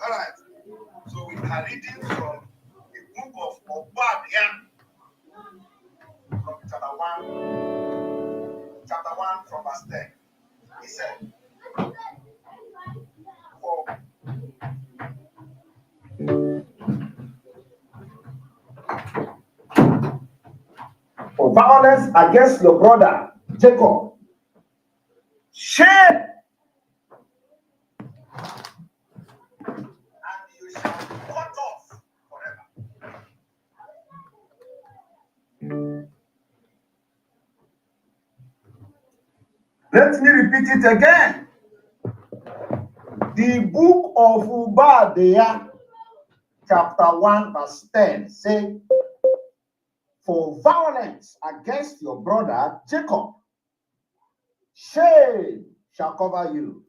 All right. So we are reading from the book of Obadiah, from chapter 1 from verse 10. He said, for violence against your brother Jacob, shame, and you shall be cut off forever. Let me repeat it again. The book of Obadiah, chapter 1, verse 10, say, for violence against your brother Jacob, shame shall cover you,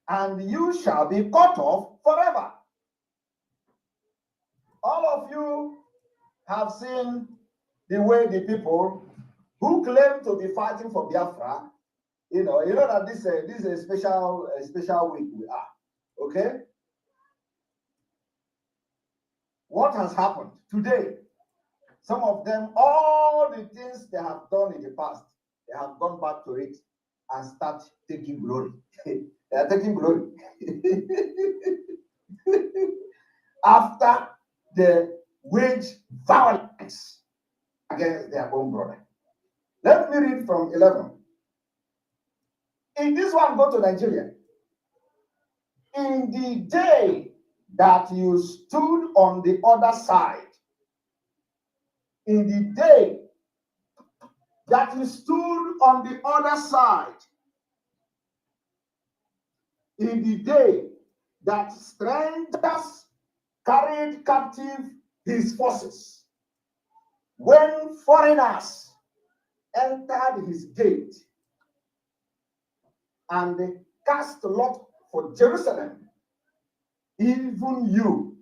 and you shall be cut off forever. All of you have seen the way the people who claim to be fighting for Biafra, you know that this is a special week we are. Okay? What has happened today? Some of them, all the things they have done in the past, they have gone back to it and start taking glory. They are taking glory. After they wage violence against their own brother. Let me read from 11. In this one, go to Nigeria. In the day that you stood on the other side, in the day that you stood on the other side, in the day that strangers carried captive his forces, when foreigners entered his gate and cast lot for Jerusalem, even you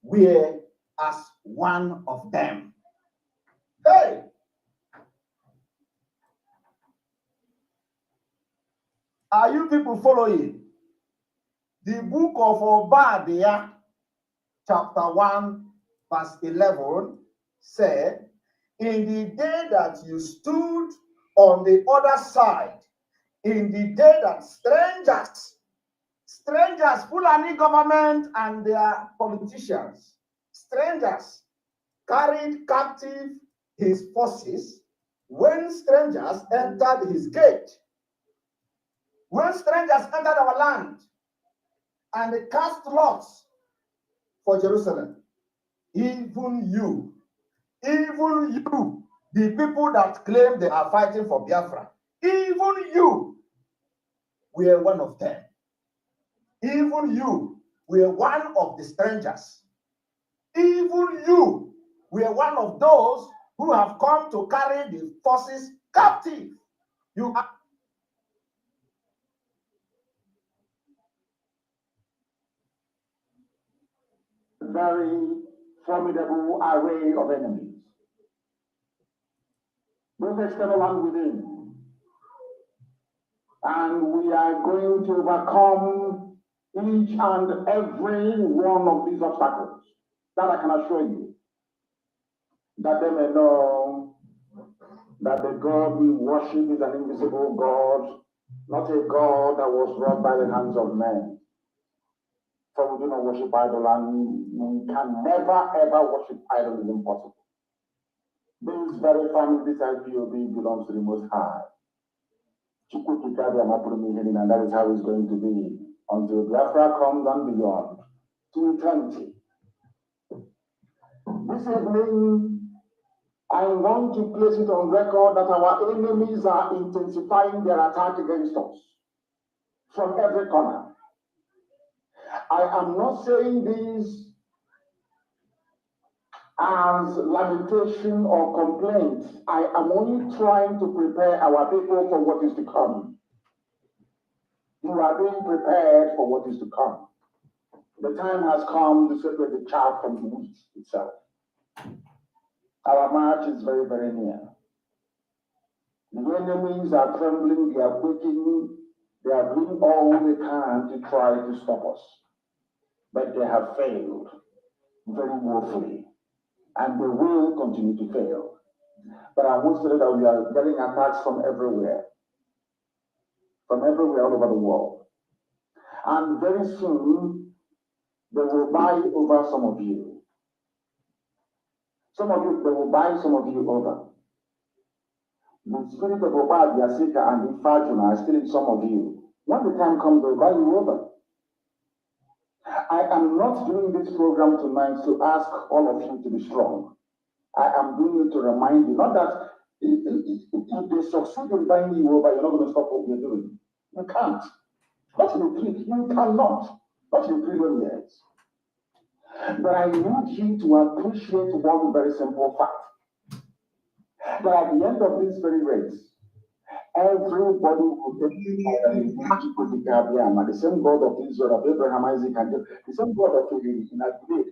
were as one of them. Hey! Are you people following? The book of Obadiah, chapter 1, verse 11, said, in the day that you stood on the other side, in the day that strangers, Fulani government and their politicians, strangers carried captive his forces, when strangers entered his gate, when strangers entered our land and they cast lots for Jerusalem, even you, the people that claim they are fighting for Biafra, even you were one of them. Even you were one of the strangers. Even you were one of those who have come to carry the forces captive. You are very formidable array of enemies, both external and within. And we are going to overcome each and every one of these obstacles. That I can assure you. That they may know that the God we worship is an invisible God, not a God that was wrought by the hands of men. For we do not worship idol, and we can never ever worship idol, is impossible. This very family, this IPOB, belongs to the Most High. And that is how it's going to be until Biafra comes and beyond to eternity. This evening, I want to place it on record that our enemies are intensifying their attack against us from every corner. I am not saying this as lamentation or complaint. I am only trying to prepare our people for what is to come. You are being prepared for what is to come. The time has come to separate the chaff from the wheat itself. Our march is very, very near. The enemies are trembling, they are quaking, They are doing all they can to try to stop us, but they have failed very woefully, and they will continue to fail. But I want to say that we are getting attacks from everywhere all over the world. And very soon, they will buy over some of you. They will buy some of you over. The spirit of Obad, Yasika, and Ifajuna are still in some of you. When the time comes, they'll buy you over. I am not doing this program tonight to ask all of you to be strong. I am doing it to remind you, not that if they succeed in buying you over, you're not going to stop what you're doing. You can't. Not in the 3, you cannot. Not in 3 years. But I need you to appreciate one very simple fact. That at the end of this very race, everybody will get the same God of Israel, of Abraham, Isaac, and Jacob, the same God of Israel.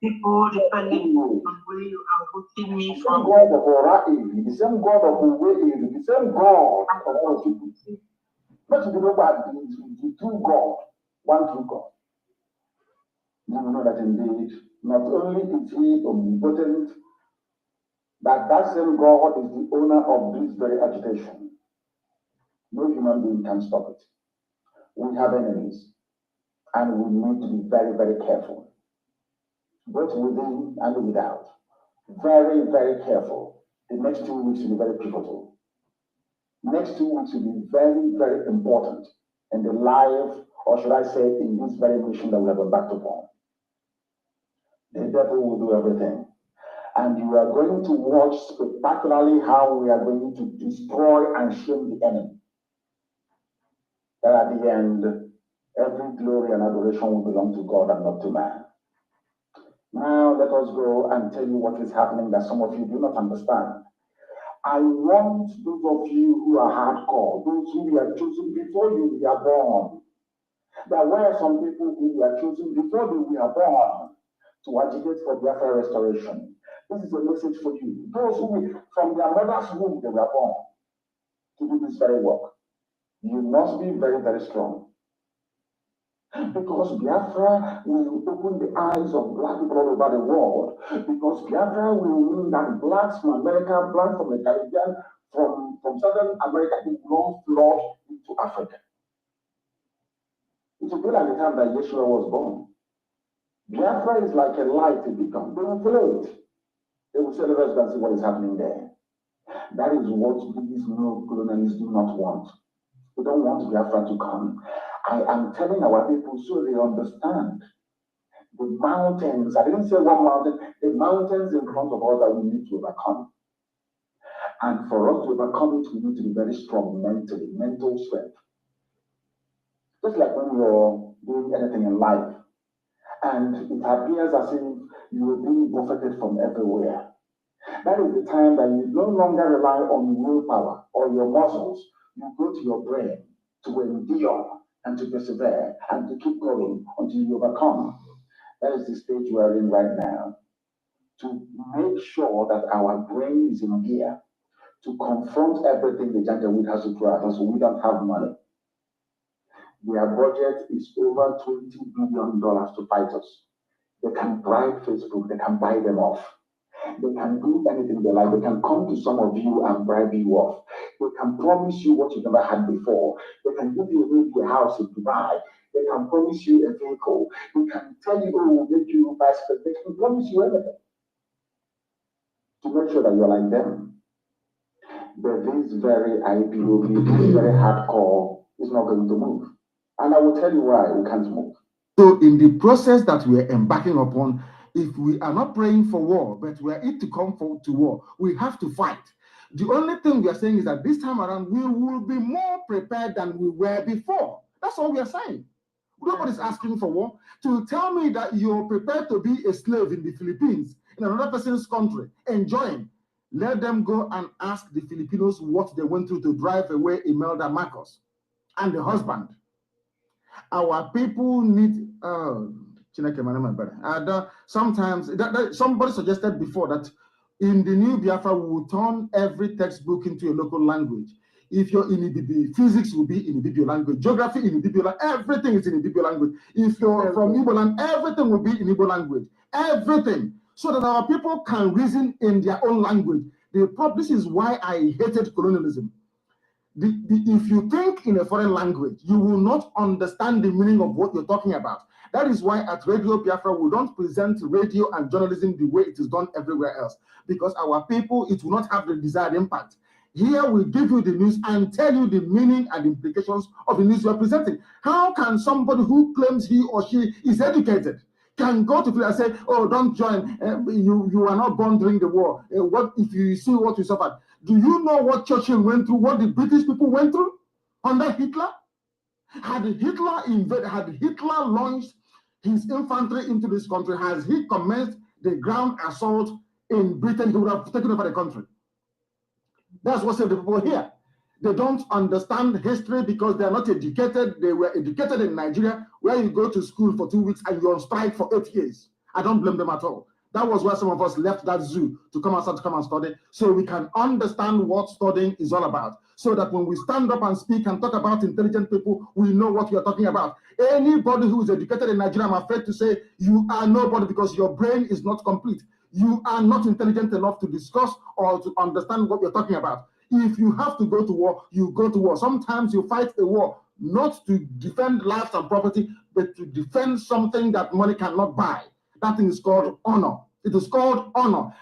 People depending on where you are hosting me from. God of Oraim, the same God of Uwe, the same God of all people. Not to know about the true God, one true God. You know that indeed, not only is he omnipotent, but that same God is the owner of this very agitation. No human being can stop it. We have enemies, and we need to be very, very careful, both within and without. Very, very careful. The next 2 weeks will be very pivotal. Next 2 weeks will be very, very important in the life, or should I say, in this very mission that we have embarked upon. The devil will do everything. And you are going to watch spectacularly how we are going to destroy and shame the enemy. That at the end, every glory and adoration will belong to God and not to man. Now let us go and tell you what is happening that some of you do not understand. I want those of you who are hardcore, those who were chosen before you were born. There were some people who were chosen before they were born to agitate for Biafra restoration. This is a message for you. Those who, from their mother's womb, they were born to do this very work. You must be very, very strong. Because Biafra will open the eyes of black people all over the world. Because Biafra will mean that blacks from America, blacks from the Caribbean, from Southern America, it will flood into Africa. It will be like the time that Yeshua was born. Biafra is like a light, a beacon. They will follow it. They will say, let us go and see what is happening there. That is what these neo-colonialists do not want. They don't want Biafra to come. I am telling our people so they understand. The mountains, I didn't say one mountain, the mountains in front of us that we need to overcome. And for us to overcome it, we need to be very strong mentally, mental strength. Just like when you're doing anything in life, and it appears as if you are being buffeted from everywhere. That is the time that you no longer rely on willpower or your muscles. You go to your brain to endure and to persevere and to keep going until you overcome. That is the stage we are in right now. To make sure that our brain is in gear to confront everything the Janjaweed has to throw at us. We don't have money. Their budget is over $20 billion to fight us. They can bribe Facebook, they can buy them off. They can do anything they like. They can come to some of you and bribe you off. They can promise you what you never had before. They can give you a house in Dubai. They can promise you a vehicle. They can tell you, oh, we'll get you bicycle. They can promise you everything to make sure that you're like them. But this very IPOB, this very hardcore is not going to move. And I will tell you why we can't move. So in the process that we are embarking upon, if we are not praying for war, but we are it to come to war, we have to fight. The only thing we are saying is that this time around, we will be more prepared than we were before. That's all we are saying. Nobody's asking for war. To tell me that you're prepared to be a slave in the Philippines, in another person's country, enjoying, let them go and ask the Filipinos what they went through to drive away Imelda Marcos and the husband. Our people need sometimes somebody suggested before that in the new Biafra we will turn every textbook into a local language. If you're in Ibibio, physics will be in Ibibio language, geography in Ibibio language, everything is in Ibibio language. If you're from Igbo land, everything will be in Igbo language, everything, so that our people can reason in their own language. This is why I hated colonialism. If you think in a foreign language, you will not understand the meaning of what you're talking about. That is why at Radio Biafra, we don't present radio and journalism the way it is done everywhere else, because our people, it will not have the desired impact. Here we give you the news and tell you the meaning and implications of the news you are presenting. How can somebody who claims he or she is educated can go to people and say, oh, don't join, you are not born during the war. What if you see what you suffered? Do you know what Churchill went through, what the British people went through under Hitler? Had Hitler launched his infantry into this country, has he commenced the ground assault in Britain, he would have taken over the country. That's what saved the people here. They don't understand history because they are not educated. They were educated in Nigeria, where you go to school for 2 weeks and you're on strike for 8 years. I don't blame them at all. That was why some of us left that zoo to come outside to come and study, so we can understand what studying is all about. So that when we stand up and speak and talk about intelligent people, we know what we are talking about. Anybody who is educated in Nigeria, I'm afraid to say, you are nobody because your brain is not complete. You are not intelligent enough to discuss or to understand what you're talking about. If you have to go to war, you go to war. Sometimes you fight a war not to defend lives and property, but to defend something that money cannot buy. That thing is called honor. It is called honor.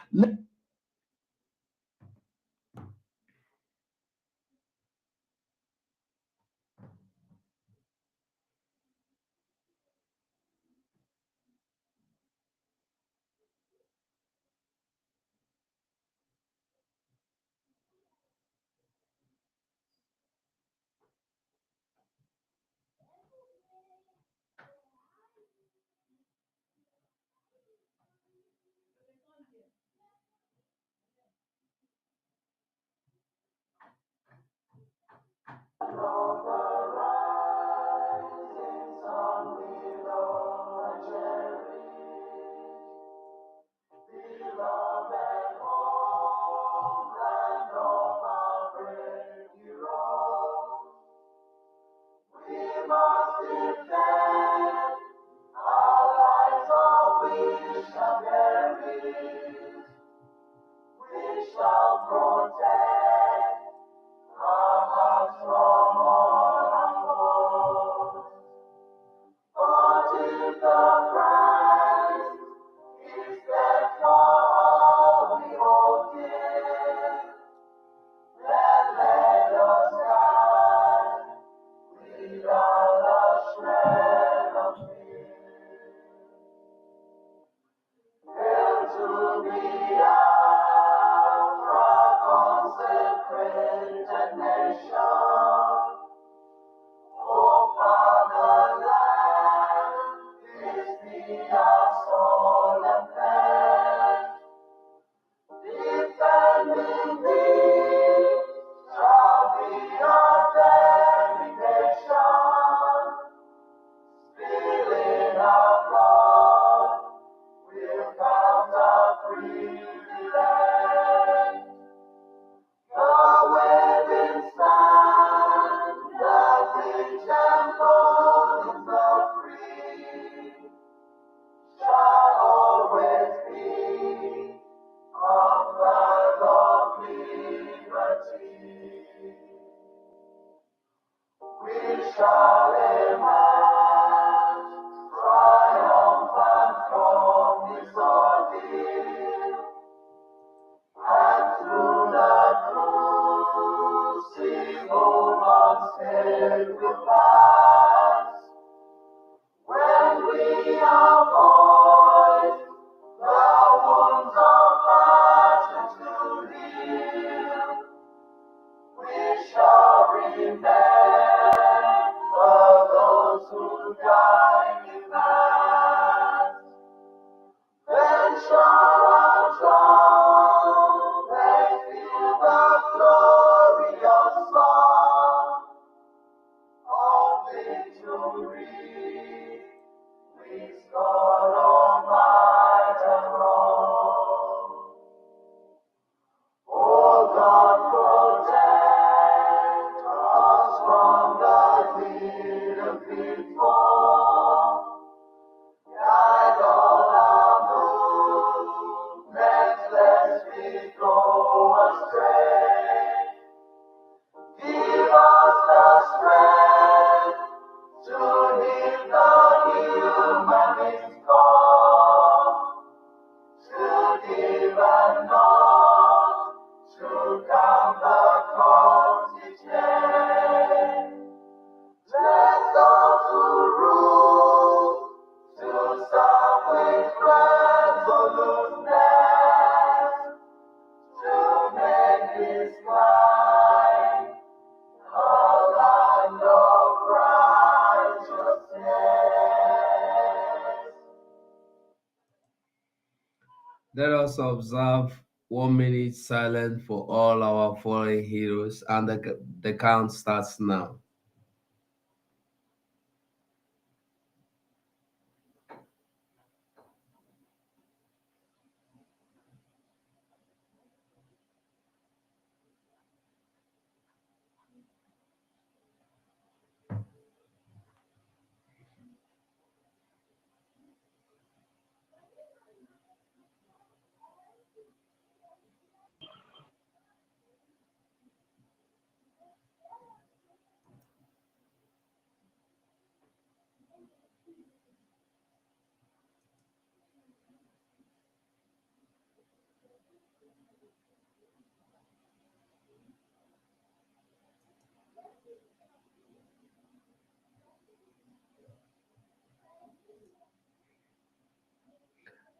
Let us observe 1 minute silence for all our fallen heroes, and the count starts now.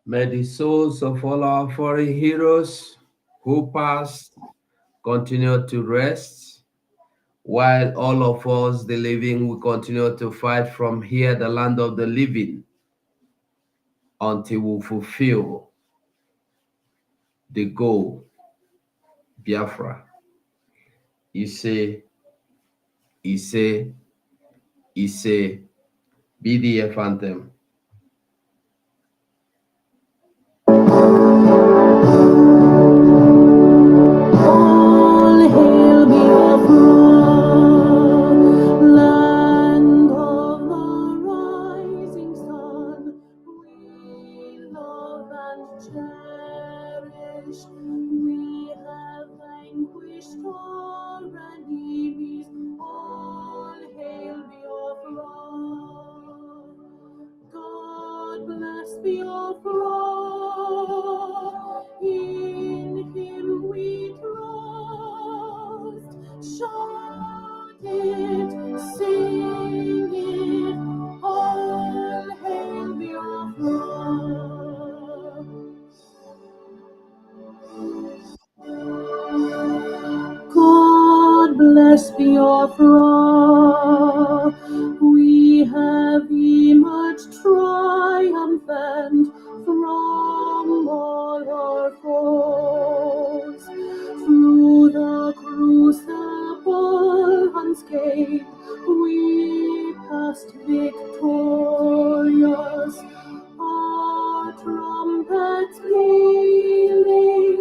May the souls of all our fallen heroes who passed continue to rest, while all of us, the living, will continue to fight from here, the land of the living, until we fulfill the goal, Biafra. Ise, Ise, Ise, BDF anthem. All hail Biafra, land of the rising sun. We love and cherish. We have vanquished our enemies. All hail Biafra. God bless Biafra. In Him we trust. Shout it, sing it, all hail Biafra. God bless Biafra. We have emerged triumphant from all our foes. Through the crucible unscathed, we passed victorious. Our trumpets pealing,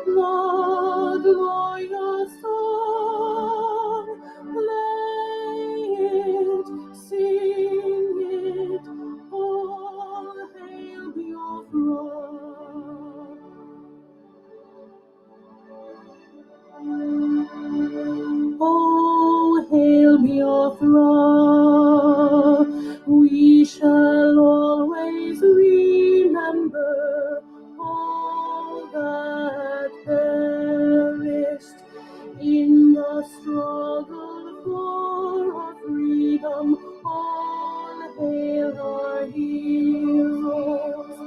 the glorious song. Play it, sing it, all hail Biafra. Oh, hail Biafra, we shall always remember all that perished in the struggle for our freedom. All hail our heroes,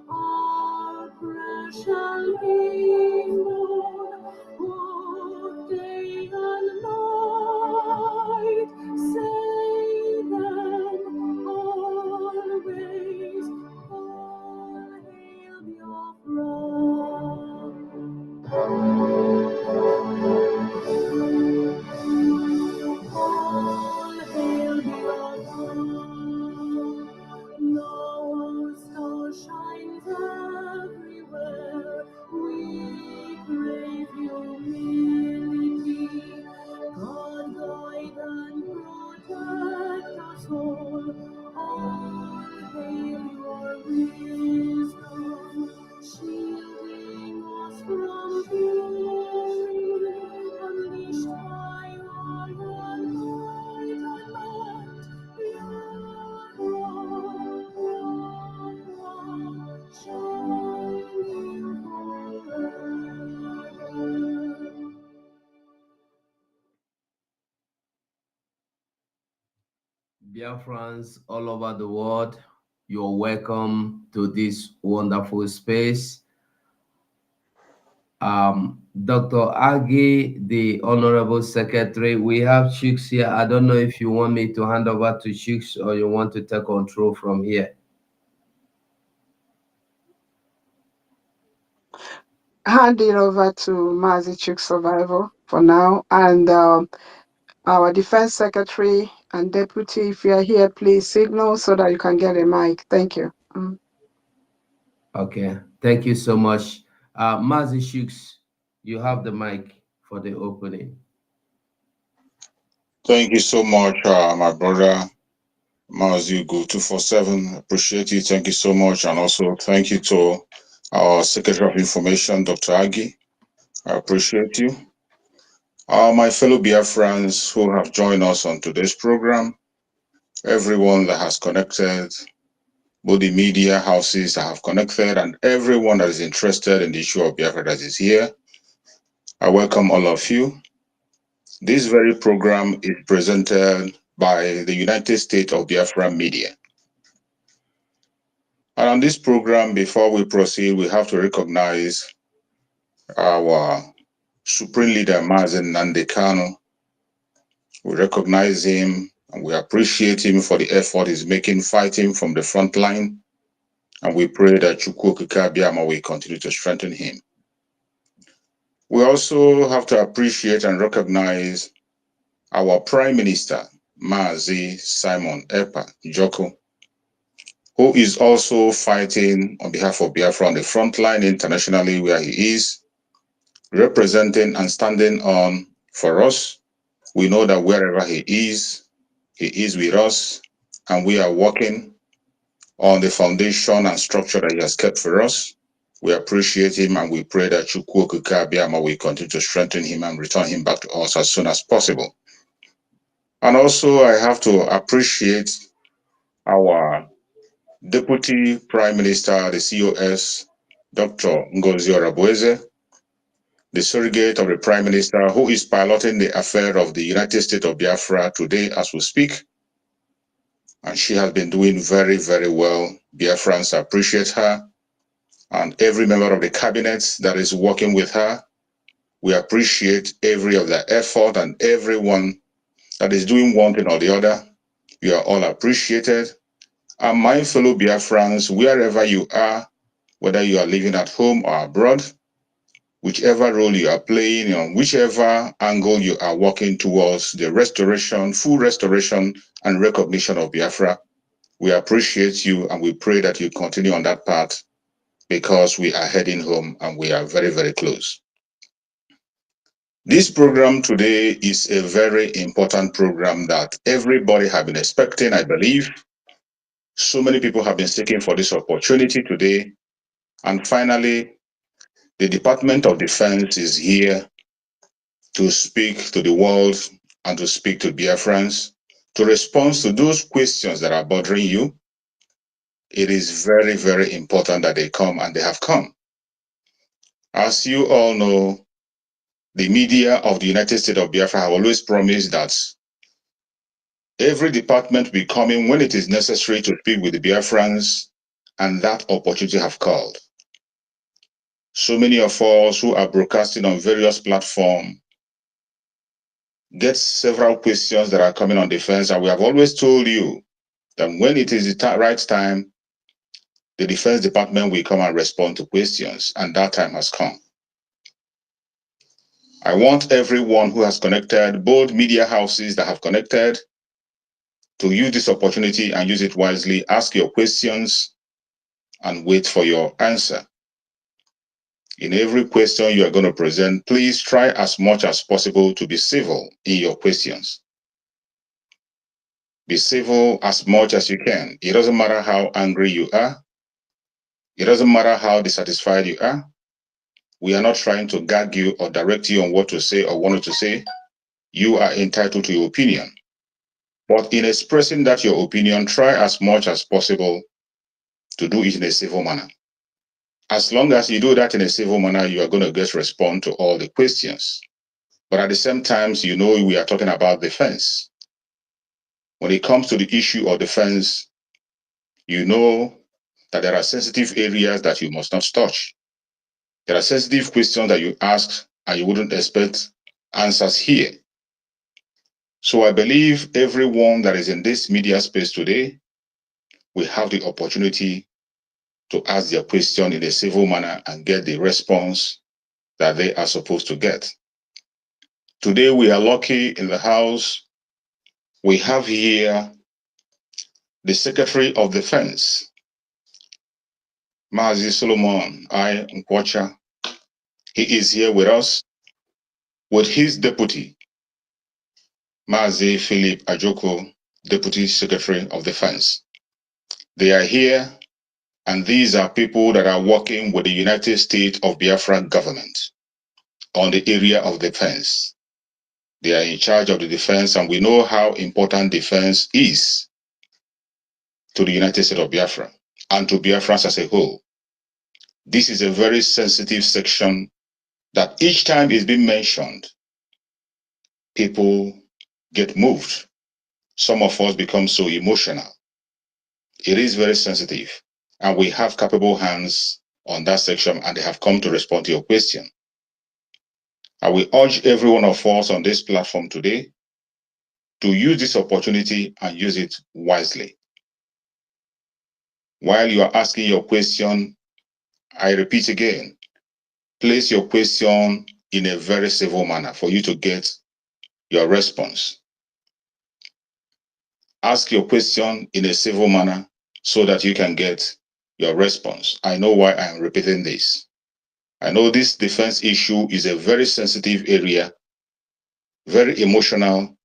our precious hero. Day and night, say them always, all hail Biafra. All hail Biafra. Now our star shines everywhere. We crave humility. God guide and protect us all. All hail your wisdom, shielding us from fury, unleashed by your anointed light. Shining forever. Biafrans all over the world, you're welcome to this wonderful space. Dr. Agi, the Honorable Secretary, we have Chooks here. I don't know if you want me to hand over to Chooks or you want to take control from here. hand it over to Mazi Chick Survival for now, and our Defense Secretary and Deputy, if you are here, please signal so that you can get a mic. Thank you. Okay, thank you so much. Mazi Shooks, you have the mic for the opening. Thank you so much, my brother Mazugu 247. Appreciate you. Thank you so much. And also thank you to our Secretary of Information, Dr. Agi. I appreciate you. My fellow Biafrans who have joined us on today's program, everyone that has connected, both the media houses that have connected, and everyone that is interested in the issue of Biafra that is here, I welcome all of you. This very program is presented by the United States of Biafra Media. And on this program, before we proceed, we have to recognize our Supreme Leader, Mazen Nandekano. We recognize him and we appreciate him for the effort he's making, fighting from the front line. And we pray that Chukwu Kikabiama will continue to strengthen him. We also have to appreciate and recognize our Prime Minister, Mazi Simon Epa Joko, who is also fighting on behalf of Biafra on the front line internationally where he is, representing and standing on for us. We know that wherever he is with us, and we are working on the foundation and structure that he has kept for us. We appreciate him and we pray that Chukwu Abiyama will continue to strengthen him and return him back to us as soon as possible. And also I have to appreciate our Deputy Prime Minister, the COS, Dr. Ngozi Orabueze, the surrogate of the Prime Minister, who is piloting the affair of the United States of Biafra today as we speak. And she has been doing very, very well. Biafrans appreciate her. And every member of the cabinet that is working with her, we appreciate every of their effort and everyone that is doing one thing or the other. You are all appreciated. And my fellow Biafrans, wherever you are, whether you are living at home or abroad, whichever role you are playing, on whichever angle you are working towards the restoration, full restoration and recognition of Biafra, we appreciate you and we pray that you continue on that path because we are heading home and we are very, very close. This program today is a very important program that everybody has been expecting, I believe. So many people have been seeking for this opportunity today. And finally, the Department of Defense is here to speak to the world and to speak to Biafrans, to respond to those questions that are bothering you. It is very, very important that they come, and they have come. As you all know, the media of the United States of Biafra have always promised that every department will be coming when it is necessary to speak with the Biafrans, and that opportunity have called. So many of us who are broadcasting on various platforms get several questions that are coming on defense, and we have always told you that when it is the right time, the Defense Department will come and respond to questions, and that time has come. I want everyone who has connected, both media houses that have connected, to use this opportunity and use it wisely. Ask your questions and wait for your answer. In every question you are going to present, please try as much as possible to be civil in your questions. Be civil as much as you can. It doesn't matter how angry you are. It doesn't matter how dissatisfied you are. We are not trying to gag you or direct you on what to say or what to say. You are entitled to your opinion. But in expressing that your opinion, try as much as possible to do it in a civil manner. As long as you do that in a civil manner, you are going to get response to all the questions. But at the same time, you know we are talking about defense. When it comes to the issue of defense, you know that there are sensitive areas that you must not touch. There are sensitive questions that you ask and you wouldn't expect answers here. So I believe everyone that is in this media space today will have the opportunity to ask their question in a civil manner and get the response that they are supposed to get. Today, we are lucky in the House. We have here the Secretary of Defense, Mazi Solomon I. Nkwacha. He is here with us with his deputy, Mazi Philip Ajoko, Deputy Secretary of Defense. They are here, and these are people that are working with the United States of Biafra government on the area of defense. They are in charge of the defense, and we know how important defense is to the United States of Biafra and to Biafrans as a whole. This is a very sensitive section that each time it's been mentioned, people get moved. Some of us become so emotional. It is very sensitive, and we have capable hands on that section, and they have come to respond to your question. I will urge every one of us on this platform today to use this opportunity and use it wisely. While you are asking your question, I repeat again, place your question in a very civil manner for you to get your response. Ask your question in a civil manner so that you can get your response. I know why I am repeating this. I know this defense issue is a very sensitive area, very emotional,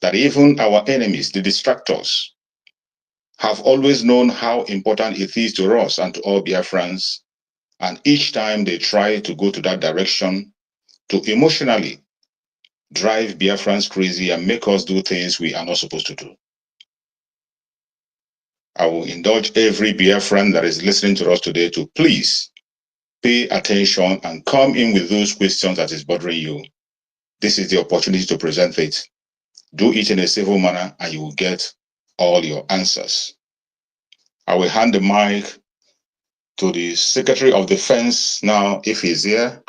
that even our enemies, the distractors, have always known how important it is to us and to all Biafrans. And each time they try to go to that direction to emotionally drive Biafrans crazy and make us do things we are not supposed to do. I will indulge every Biafran that is listening to us today to please pay attention and come in with those questions that is bothering you. This is the opportunity to present it. Do it in a civil manner and you will get all your answers. I will hand the mic to the Secretary of Defense now, if he's here.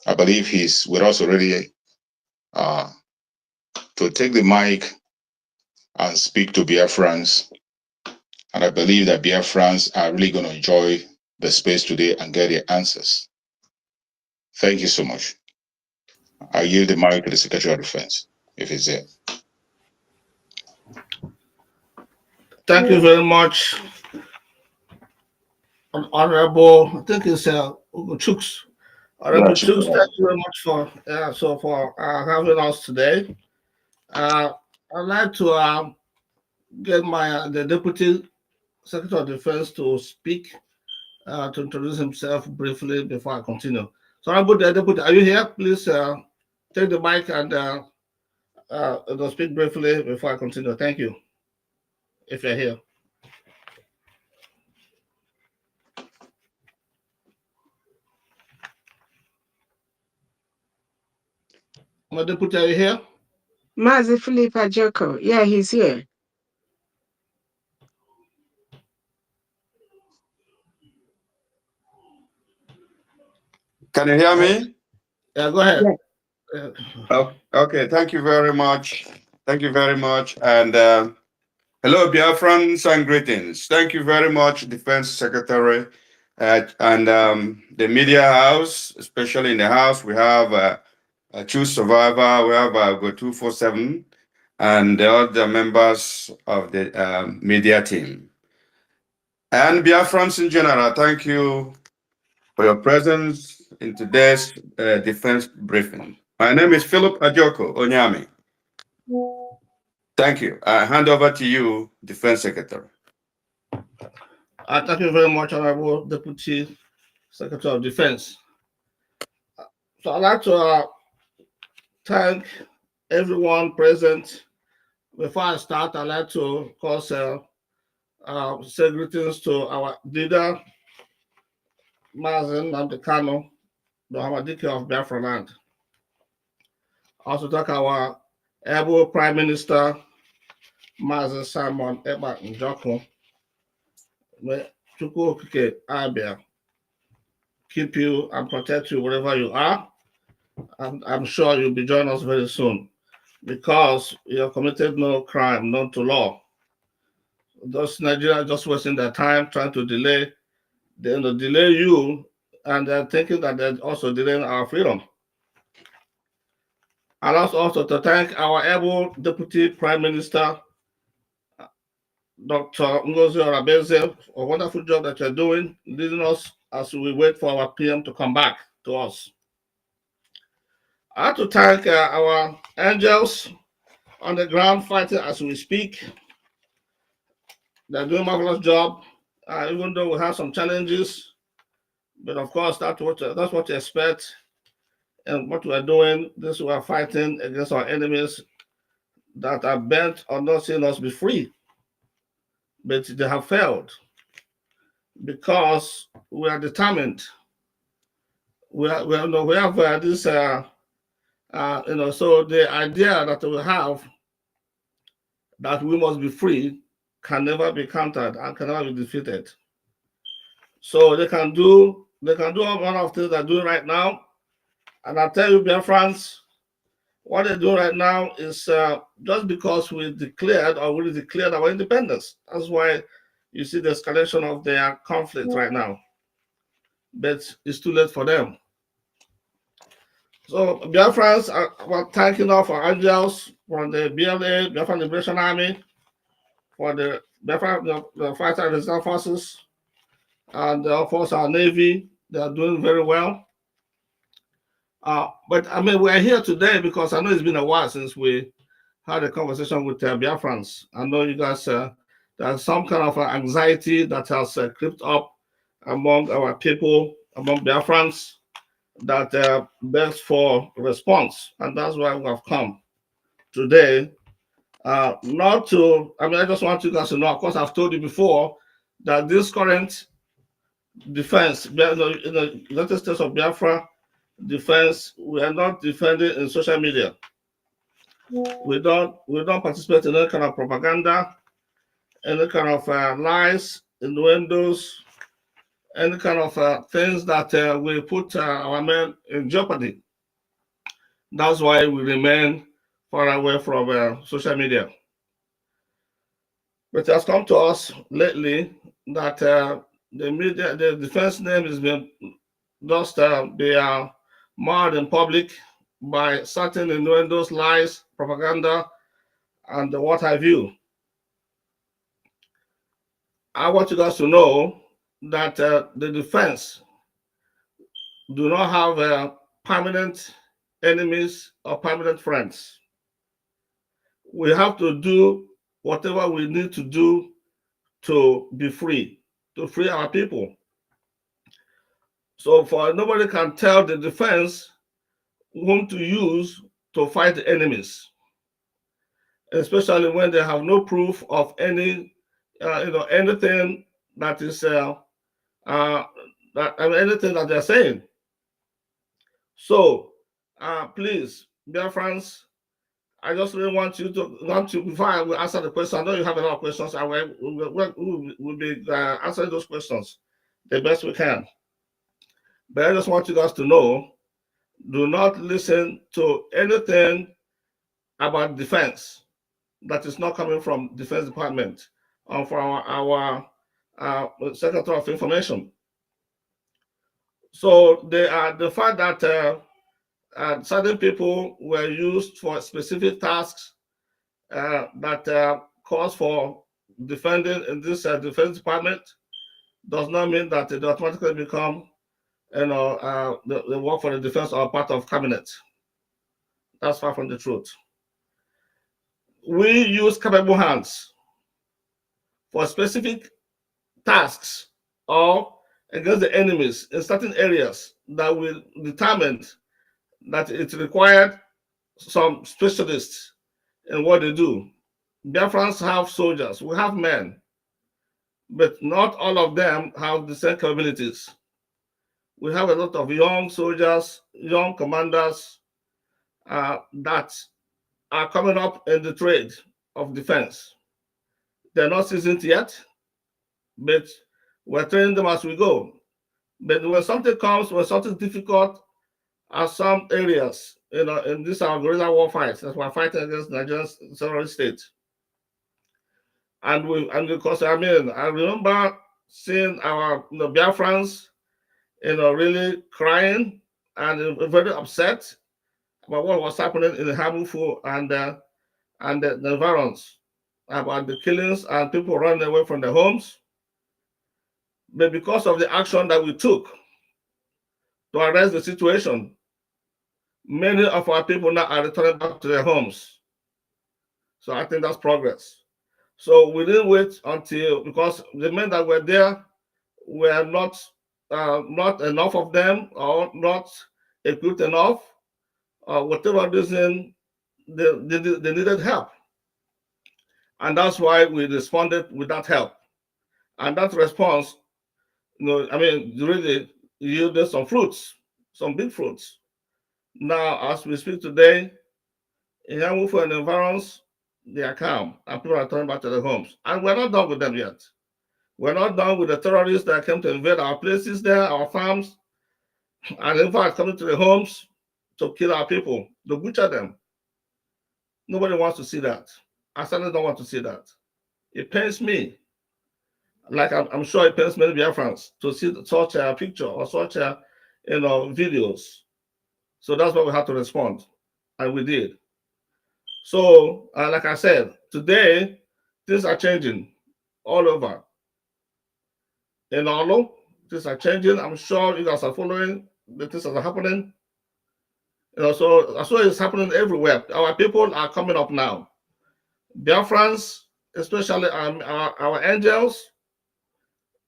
I believe he's with us already, to take the mic and speak to Biafrans. And I believe that Biafrans are really going to enjoy the space today and get their answers. Thank you so much. I yield the mic to the Secretary of Defense, if he's there. Thank you very much, Honorable. I think it's Chooks. Honorable Chooks, thank you very much for having us today. I'd like to get the Deputy Secretary of Defense to speak, to introduce himself briefly before I continue. So, Honorable Deputy, are you here? Please take the mic and speak briefly before I continue. Thank you, if you're here. My deputy, are you here? Mazi Philip Ajoko. Yeah, he's here. Can you hear me? Yeah, go ahead. Yeah. Okay, thank you very much. Thank you very much. And hello, Biafrans, and greetings. Thank you very much, Defense Secretary, and the media house, especially in the house. We have a true survivor, we have Go 247, and the other members of the media team. And Biafrans in general, thank you for your presence in today's defense briefing. My name is Philip Ajoko Onyami. Thank you. I hand over to you, Defense Secretary. Thank you very much, Honorable Deputy Secretary of Defense. So I'd like to thank everyone present. Before I start, I'd like to, of course, say greetings to our leader, Mazen Namdekano, the Hamadike of Biafra land. Also thank our able Prime Minister, Mazen Simon Eba Njoko. May Chukwu Okike Abia keep you and protect you wherever you are. And I'm sure you'll be joining us very soon because you have committed no crime known to law. Those Nigerians just wasting their time trying to delay. They delay you and thinking that they're also delaying our freedom. I'd also to thank our able Deputy Prime Minister, Dr. Ngozi Orabeze, for a wonderful job that you're doing, leading us as we wait for our PM to come back to us. I have to thank our angels on the ground fighting as we speak. They're doing a marvelous job, even though we have some challenges. But of course, that's what you expect. And what we're doing, this we are fighting against our enemies that are bent on not seeing us be free. But they have failed because we are determined. We have this, so the idea that we have that we must be free can never be countered and can never be defeated. So they can do all manner of things they're doing right now. And I tell you, Biafrans, what they're doing right now is just because we declared our independence. That's why you see the escalation of their conflict right now. But it's too late for them. So Biafrans, we're thanking all for angels from the BLA, Biafran Liberation Army, for the Biafran, the Fighter Resistance Forces, and of course our Navy. They are doing very well. But I mean, we're here today because I know it's been a while since we had a conversation with Biafrans. I know you guys, there's some kind of anxiety that has crept up among our people, among Biafrans, that begs for response. And that's why we have come today. I just want you guys to know, of course, I've told you before that this current defense, in the United States of Biafra defense, we are not defending in social media. We don't participate in any kind of propaganda, any kind of lies, innuendos, any kind of things that will put our men in jeopardy. That's why we remain far away from social media. But it has come to us lately that the defense name is being just they are marred in public by certain innuendos, lies, propaganda, and what have you. I want you guys to know that the defense do not have permanent enemies or permanent friends. We have to do whatever we need to do to be free, to free our people. So nobody can tell the defense whom to use to fight the enemies, especially when they have no proof of anything that is anything that they're saying. So please, dear friends, I just really want to before I will answer the question. I know you have a lot of questions. We'll be answering those questions the best we can. But I just want you guys to know, do not listen to anything about defense that is not coming from Defense Department or from our Secretary of Information. So the fact that certain people were used for specific tasks that calls for defending in this Defense Department does not mean that they automatically become, they work for the defense or part of cabinet. That's far from the truth. We use capable hands for specific tasks or against the enemies in certain areas that will determine that it required some specialists in what they do. Biafrans have soldiers, we have men, but not all of them have the same capabilities. We have a lot of young soldiers, young commanders that are coming up in the trade of defense. They're not seasoned yet, but we're training them as we go. But when something comes, when something difficult, at some areas, in this our guerrilla war fights that we're fighting against Nigeria's several states. And because I remember seeing our Biafrans really crying and very upset about what was happening in the Hamufu and the environs, about the killings and people running away from their homes. But because of the action that we took to arrest the situation, many of our people now are returning back to their homes. So I think that's progress. So we didn't wait until, because the men that were there were not enough of them, or not equipped enough, or whatever reason, they needed help. And that's why we responded with that help. And that response, I mean, really yielded some fruits, some big fruits. Now, as we speak today, in Yamufu and environs, they are calm and people are turning back to their homes. And we're not done with them yet. We're not done with the terrorists that came to invade our places there, our farms, and in fact coming to the homes to kill our people, to butcher them. Nobody wants to see that. I certainly don't want to see that. It pains me, like I'm sure it pains many Biafrans to see such a picture or such a videos. So that's why we had to respond, and we did. So, like I said, today things are changing all over. In Olo, things are changing. I'm sure you guys are following the things that are happening. So it's happening everywhere. Our people are coming up now. Biafrans, especially our angels,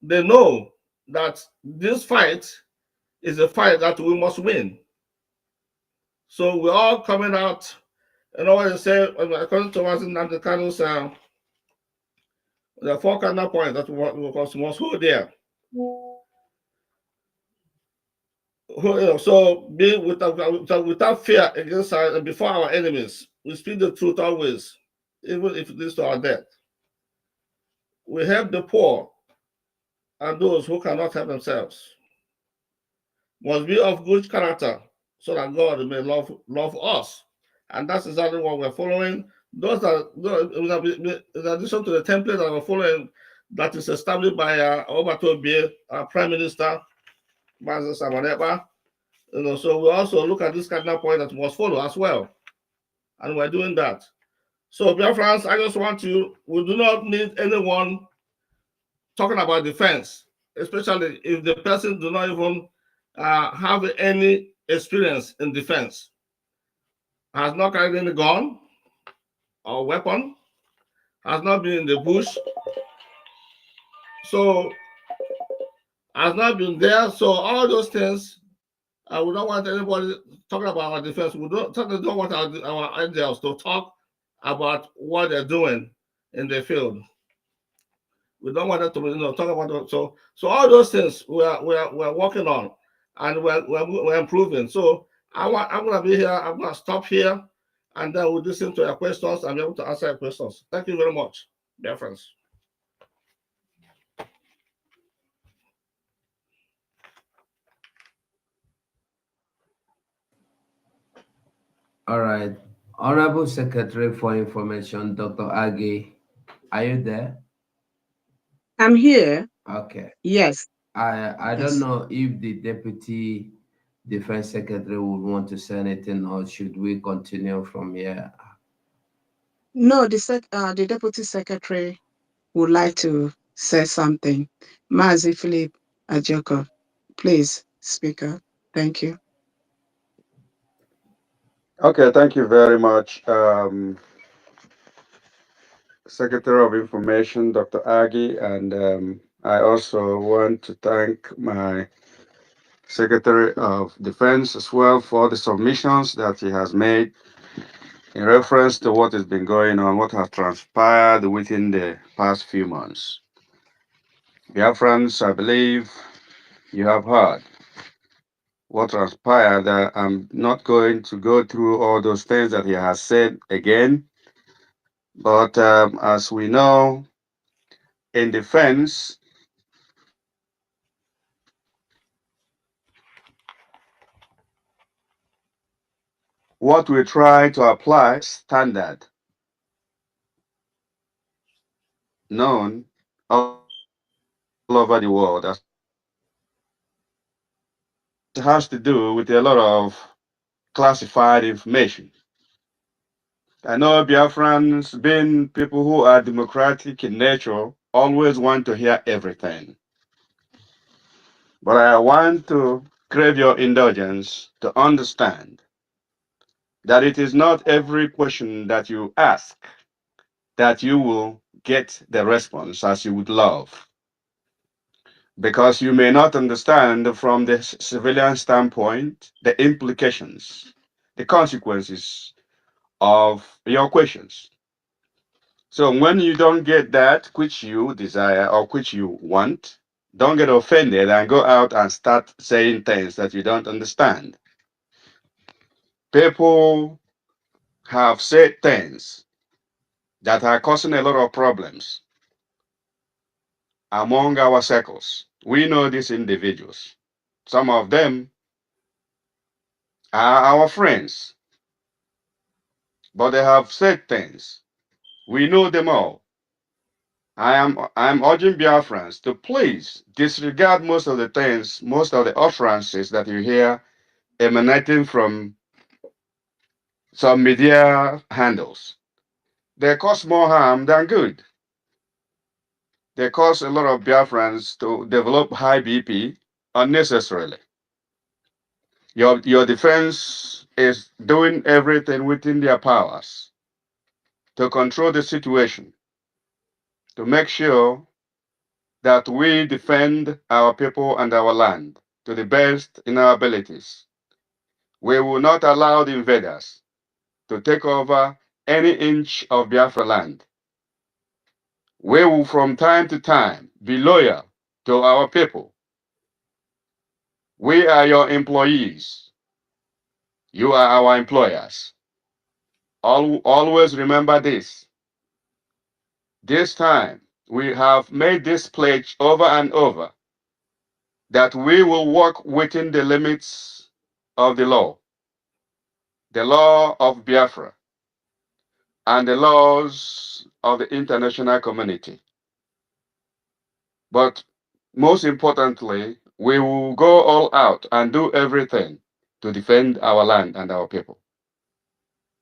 they know that this fight is a fight that we must win. So we're all coming out. You know what they say, according to us in Namdekano's, the four cardinal points that we must hold there. So be without fear against and before our enemies. We speak the truth always, even if it leads to our death. We help the poor and those who cannot help themselves. Must be of good character, so that God may love us. And that's exactly what we're following. Those are in addition to the template that we're following, that is established by Obatobie, our Prime Minister, Mazen Samaneba. So we also look at this cardinal point that we must follow as well. And we're doing that. So, dear friends, I just want we do not need anyone talking about defense, especially if the person do not even have any experience in defense, has not carried any gun or weapon, has not been in the bush, so has not been there. So all those things, we don't want anybody talking about our defense. We certainly don't want our angels to talk about what they're doing in the field. We don't want them to talk about it. So all those things we're working on, and we're improving. So I'm gonna be here. I'm gonna stop here, and then we'll listen to your questions and be able to answer your questions. Thank you very much, dear friends. All right. Honorable Secretary for Information, Dr. Agi, are you there? I'm here. Okay. Yes. I don't Yes. know if the Deputy Defense Secretary would want to say anything, or should we continue from here? No, the Deputy Secretary would like to say something. Mazi Philip Ajoko, please speak up. Thank you. Okay, thank you very much, Secretary of Information, Dr. Agi, and I also want to thank my Secretary of Defense as well for the submissions that he has made in reference to what has been going on, what has transpired within the past few months. Biafrans, I believe you have heard what transpired. I'm not going to go through all those things that he has said again, but as we know, in defense, what we try to apply standard known all over the world as has to do with a lot of classified information. I know Biafrans, being people who are democratic in nature, always want to hear everything. But I want to crave your indulgence to understand that it is not every question that you ask that you will get the response as you would love. Because you may not understand from the civilian standpoint the implications, the consequences of your questions. So when you don't get that which you desire or which you want, don't get offended and go out and start saying things that you don't understand. People have said things that are causing a lot of problems among our circles. We know these individuals. Some of them are our friends, but they have said things. We know them all. I am urging Biafrans to please disregard most of the things, most of the utterances that you hear emanating from some media handles. They cause more harm than good. They cause a lot of Biafrans to develop high BP unnecessarily. Your defense is doing everything within their powers to control the situation, to make sure that we defend our people and our land to the best in our abilities. We will not allow the invaders to take over any inch of Biafra land. We will from time to time be loyal to our people. We are your employees. You are our employers. Always remember this. This time, we have made this pledge over and over that we will work within the limits of the law of Biafra, and the laws of the international community. But most importantly, we will go all out and do everything to defend our land and our people.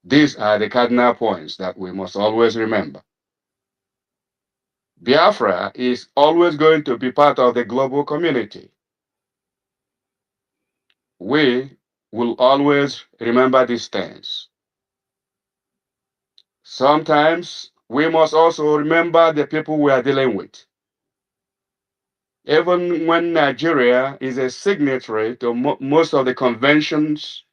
These are the cardinal points that we must always remember. Biafra is always going to be part of the global community. We will always remember these things. Sometimes we must also remember the people we are dealing with. Even when Nigeria is a signatory to most of the conventions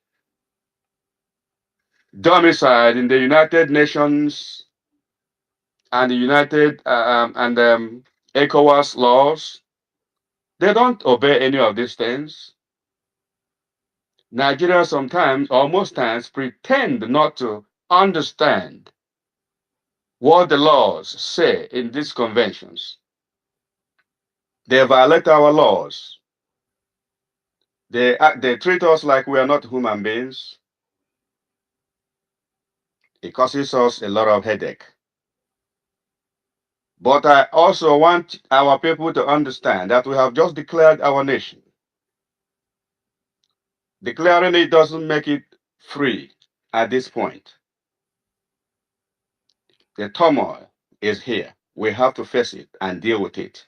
domiciled in the United Nations and the ECOWAS laws, they don't obey any of these things. Nigeria sometimes, or most times, pretend not to understand what the laws say in these conventions. They violate our laws. They treat us like we are not human beings. It causes us a lot of headache. But I also want our people to understand that we have just declared our nation. Declaring it doesn't make it free at this point. The turmoil is here. We have to face it and deal with it.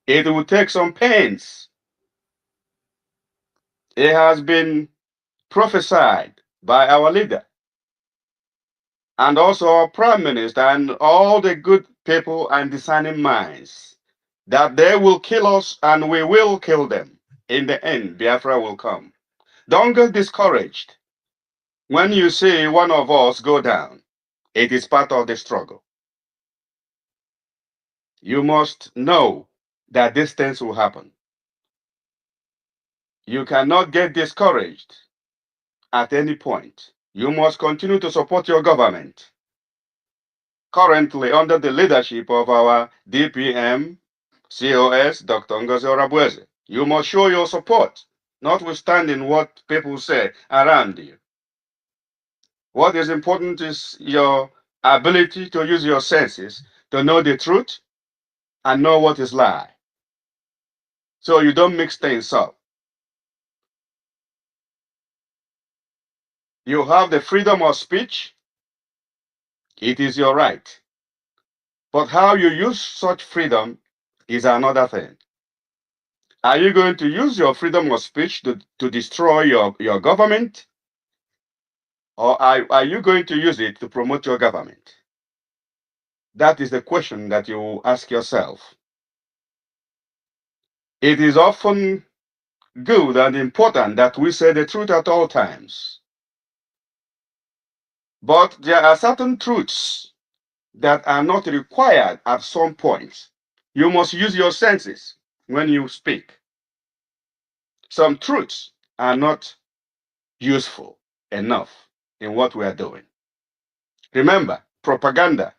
It will take some pains. It has been prophesied by our leader and also our prime minister and all the good people and discerning minds that they will kill us and we will kill them. In the end, Biafra will come. Don't get discouraged when you see one of us go down. It is part of the struggle. You must know that these things will happen. You cannot get discouraged at any point. You must continue to support your government. Currently, under the leadership of our DPM, COS, Dr. Ngozi Orabueze, you must show your support, notwithstanding what people say around you. What is important is your ability to use your senses to know the truth and know what is lie. So you don't mix things up. You have the freedom of speech. It is your right. But how you use such freedom is another thing. Are you going to use your freedom of speech to destroy your government? Or are you going to use it to promote your government? That is the question that you ask yourself. It is often good and important that we say the truth at all times. But there are certain truths that are not required at some point. You must use your senses when you speak. Some truths are not useful enough in what we are doing. Remember, propaganda.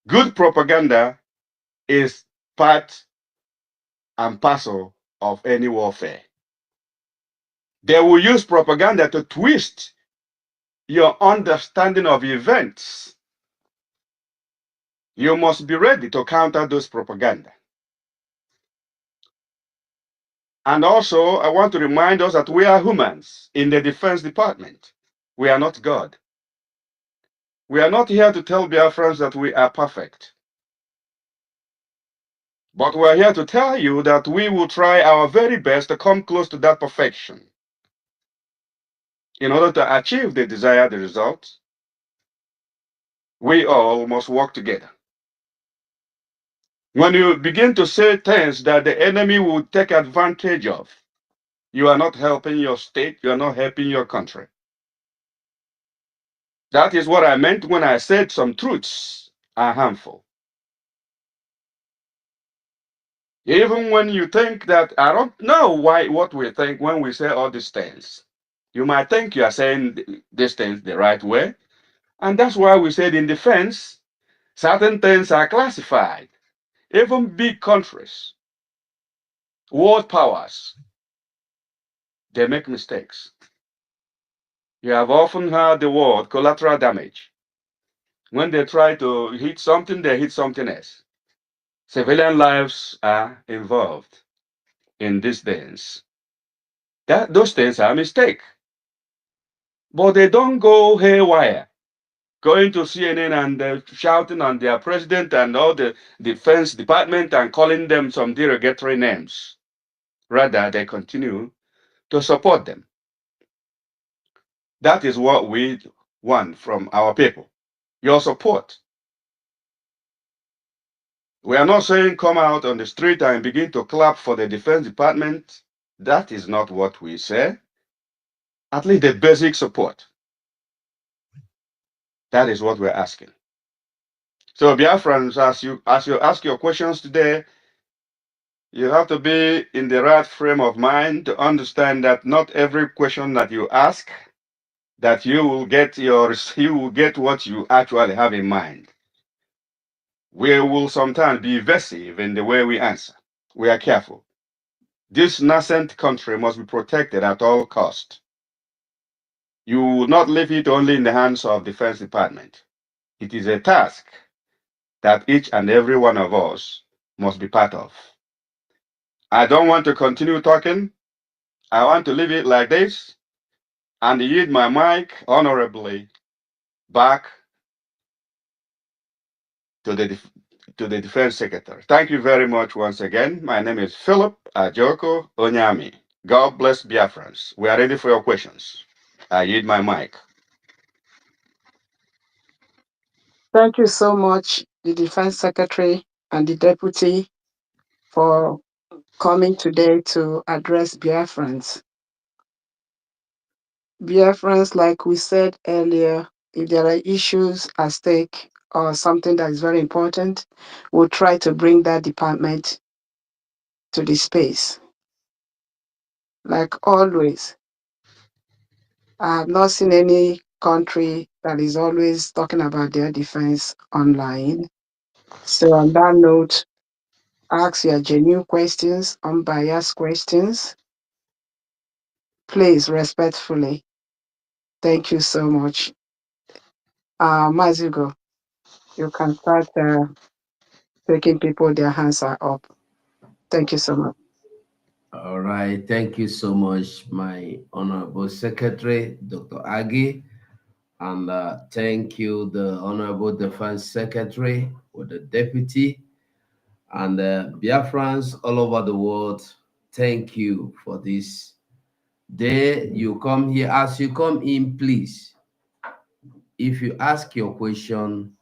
Good propaganda is part and parcel of any warfare. They will use propaganda to twist your understanding of events. You must be ready to counter those propaganda. And also, I want to remind us that we are humans in the Defense Department. We are not God. We are not here to tell Biafrans that we are perfect. But we are here to tell you that we will try our very best to come close to that perfection. In order to achieve the desired result, we all must work together. When you begin to say things that the enemy will take advantage of, you are not helping your state, you are not helping your country. That is what I meant when I said some truths are harmful. Even when you think that I don't know what we think when we say all these things. You might think you are saying these things the right way. And that's why we said in defense, certain things are classified. Even big countries, world powers, they make mistakes. You have often heard the word collateral damage. When they try to hit something, they hit something else. Civilian lives are involved in these things. Those things are a mistake. But they don't go haywire, going to CNN and shouting on their president and all the defense department and calling them some derogatory names. Rather, they continue to support them. That is what we want from our people. Your support. We are not saying come out on the street and begin to clap for the Defense Department. That is not what we say. At least the basic support. That is what we're asking. So, Biafrans, as you ask your questions today, you have to be in the right frame of mind to understand that not every question that you ask, that you will get what you actually have in mind. We will sometimes be evasive in the way we answer. We are careful. This nascent country must be protected at all cost. You will not leave it only in the hands of Defense Department. It is a task that each and every one of us must be part of. I don't want to continue talking. I want to leave it like this and yield my mic honorably back to the Defense Secretary. Thank you very much once again. My name is Philip Ajoko Onyami. God bless Biafrans. We are ready for your questions. I yield my mic. Thank you so much, the Defense Secretary and the Deputy, for coming today to address Biafrans. Biafrans, like we said earlier, if there are issues at stake or something that is very important, we'll try to bring that department to the space. Like always, I have not seen any country that is always talking about their defense online. So on that note, ask your genuine questions, unbiased questions, please, respectfully. Thank you so much. Mazugo, you can start taking people, their hands are up. Thank you so much. All right. Thank you so much, my Honorable Secretary, Dr. Agi. And thank you, the Honorable Defense Secretary, with the Deputy, and Biafrans all over the world. Thank you for this day. You come here, as you come in, please, if you ask your question,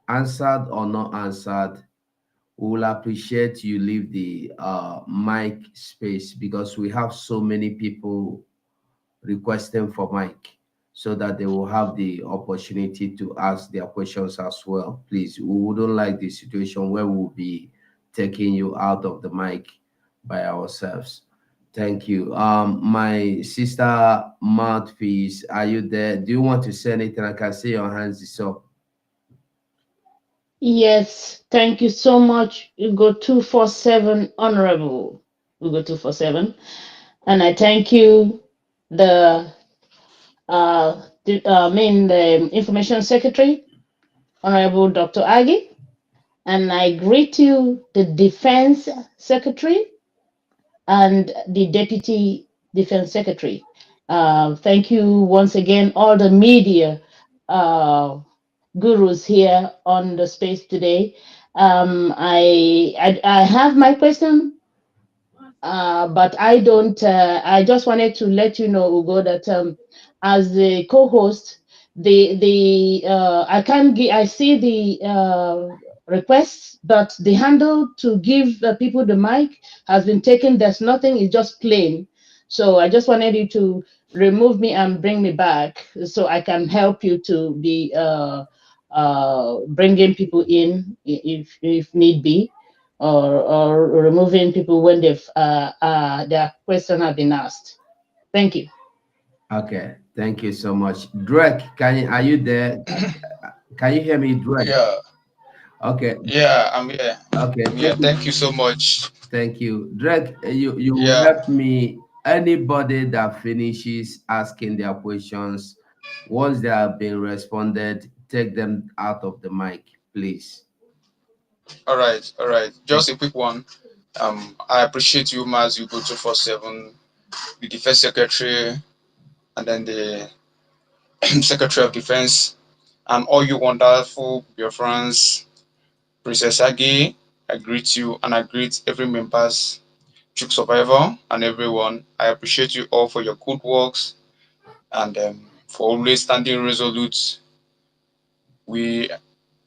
answered or not answered, we will appreciate you leave the mic space, because we have so many people requesting for mic, so that they will have the opportunity to ask their questions as well. Please, we wouldn't like the situation where we'll be taking you out of the mic by ourselves. Thank you. My sister Mouthpiece, are you there? Do you want to say anything? I can see your hands is up. Yes, thank you so much. You go 247, Honorable. You go 247. And I thank you, the the Information Secretary, Honorable Dr. Agi. And I greet you, the Defense Secretary and the Deputy Defense Secretary. Thank you once again, all the media gurus here on the space today. I have my question, but I don't. I just wanted to let you know, Ugo, that as the co-host, I can give. I see the requests, but the handle to give people the mic has been taken. There's nothing. It's just plain. So I just wanted you to remove me and bring me back, so I can help you to be bringing people in if need be, or removing people when their question have been asked. Thank you. Okay, thank you so much. Drake, are you there? Can you hear me, Drake? Yeah, Okay, yeah, I'm here. okay, I'm here. thank Thank you. you so much. Thank you. Drake, you will Yeah, help me. Anybody that finishes asking their questions, once they have been responded, take them out of the mic, please. all right, all right. Thank Just a quick one. I appreciate you, Maz. You go 247, the Defense Secretary, and then the Secretary of Defense, and all you wonderful your friends, Princess Agi. I greet you, and I greet every members, Chuk Survivor, and everyone. I appreciate you all for your good works and for always standing resolute. We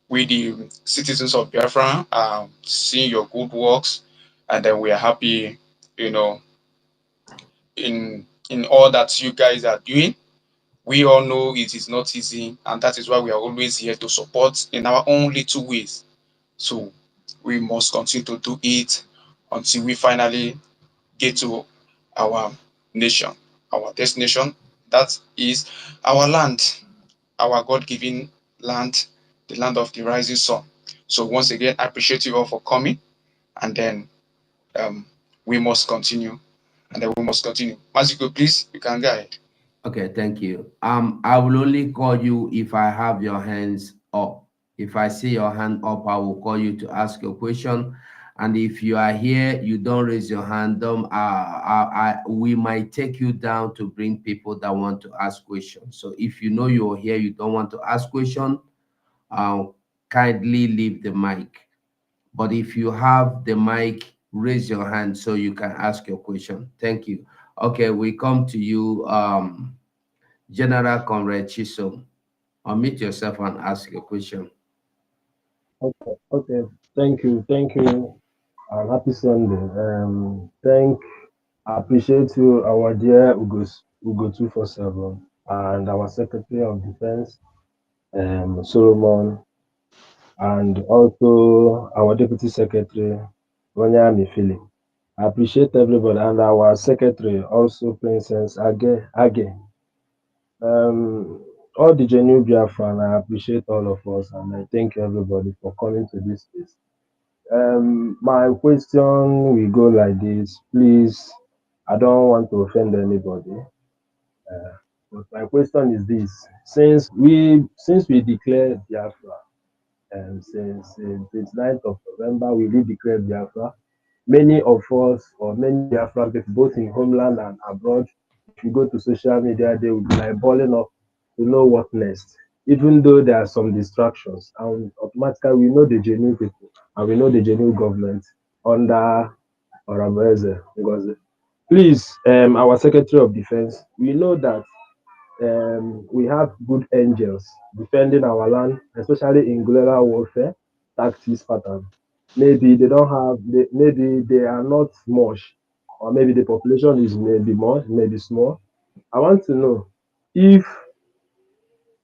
we the citizens of Biafra are seeing your good works, and then we are happy, you know, in all that you guys are doing. We all know it is not easy, and that is why we are always here to support in our own little ways. So we must continue to do it until we finally get to our nation, our destination. That is our land, our God-given land, the land of the rising sun. So once again, I appreciate you all for coming, and then um, we must continue, and then we must continue. Masiko, please, you can go ahead. Okay, thank you. I will only call you if I have your hands up. If I see your hand up, I will call you to ask your question. And if you are here, you don't raise your hand, we might take you down to bring people that want to ask questions. So if you know you're here, you don't want to ask question, uh, kindly leave the mic. But if you have the mic, raise your hand so you can ask your question. Thank you. Okay, we come to you. General Conrad Chisom, unmute yourself and ask your question. Okay. Thank you, and happy Sunday. I appreciate you, our dear Ugo 247, and our Secretary of Defense, Solomon, and also our Deputy Secretary, Onyami Philip. I appreciate everybody, and our Secretary, also Princess Age. All the genuine Biafran, I appreciate all of us, and I thank everybody for coming to this space. My question will go like this. Please, I don't want to offend anybody. But my question is this: since we declared Biafra, since 29th of November, we redeclared Biafra. many of us or many Biafran people, both in homeland and abroad, if you go to social media, they will be like balling up to know what next. Even though there are some distractions, and automatically we know the genuine people and we know the genuine government under Honorable Ngozi. Please, our Secretary of Defense, we know that we have good angels defending our land, especially in guerrilla warfare tactics pattern. Maybe they don't have, maybe they are not much, or maybe the population is maybe more, maybe small. I want to know if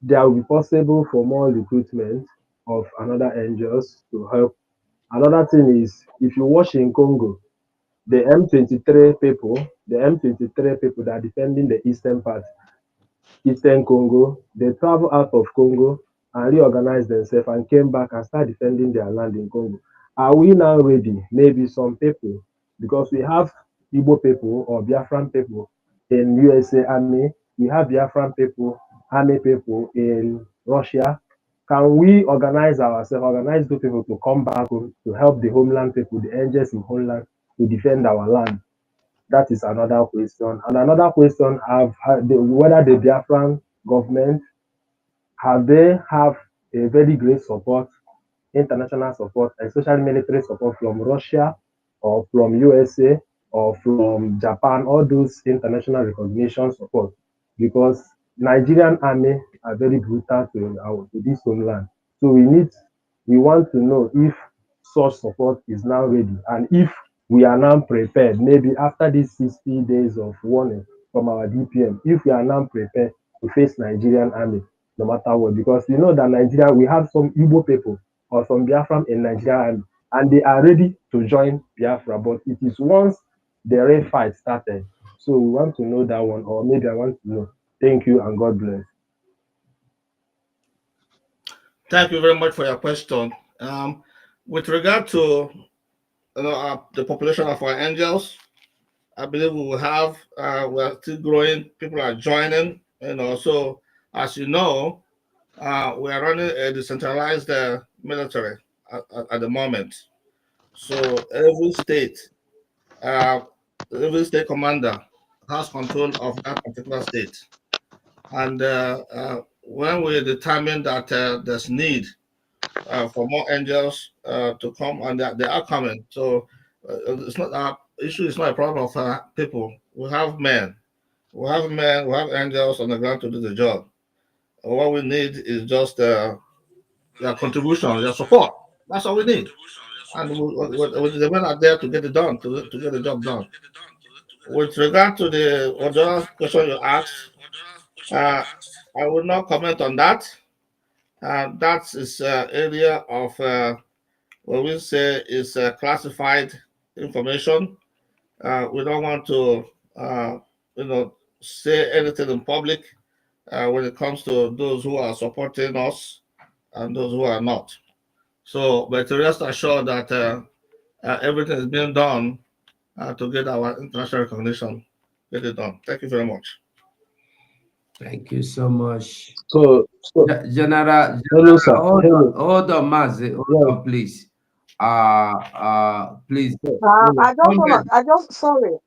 there will be possible for more recruitment of another angels to help. Another thing is, if you watch in Congo, the M23 people that are defending the eastern part, Eastern Congo, they travel out of Congo and reorganize themselves and came back and start defending their land in Congo. Are we now ready? Maybe some people, because we have Igbo people or Biafran people in USA Army, we have Biafran people, Army people in Russia. Can we organize ourselves, organize those people to come back home to help the homeland people, the angels in homeland, to defend our land? That is another question. And another question: whether the Biafran government have they have a very great support, international support, especially military support from Russia or from USA or from Japan, all those international recognition support, because Nigerian army are very brutal to this homeland. So we want to know if such support is now ready and if we are now prepared, maybe after these 60 days of warning from our DPM, if we are now prepared to face Nigerian army no matter what, because you know that Nigeria, we have some Igbo people or some Biafran in Nigeria and they are ready to join Biafra, but it is once the real fight started. So we want to know that one, or maybe I want to know. Thank you and God bless. Thank you very much for your question. With regard to the population of our angels, I believe we will have, we are still growing, people are joining, so as you know, we are running a decentralized military at the moment. So uh, every state commander has control of that particular state. And when we determine that there's need for more angels to come, and they are coming, so it's not our issue. It's not a problem of people. We have men, we have angels on the ground to do the job. What we need is just their contribution, their support. That's all we need. And the men are there to get it done, to get the job done. With regard to the other question you asked, uh, I will not comment on that. That is area of what we say is classified information. We don't want to, uh, say anything in public when it comes to those who are supporting us and those who are not. So, but rest assured that everything is being done to get our international recognition. Get it done. Thank you very much. Thank you so much. So General, hello, sir. Hello. hold on, Mazi, hold Yes. on, please. Please. Hello.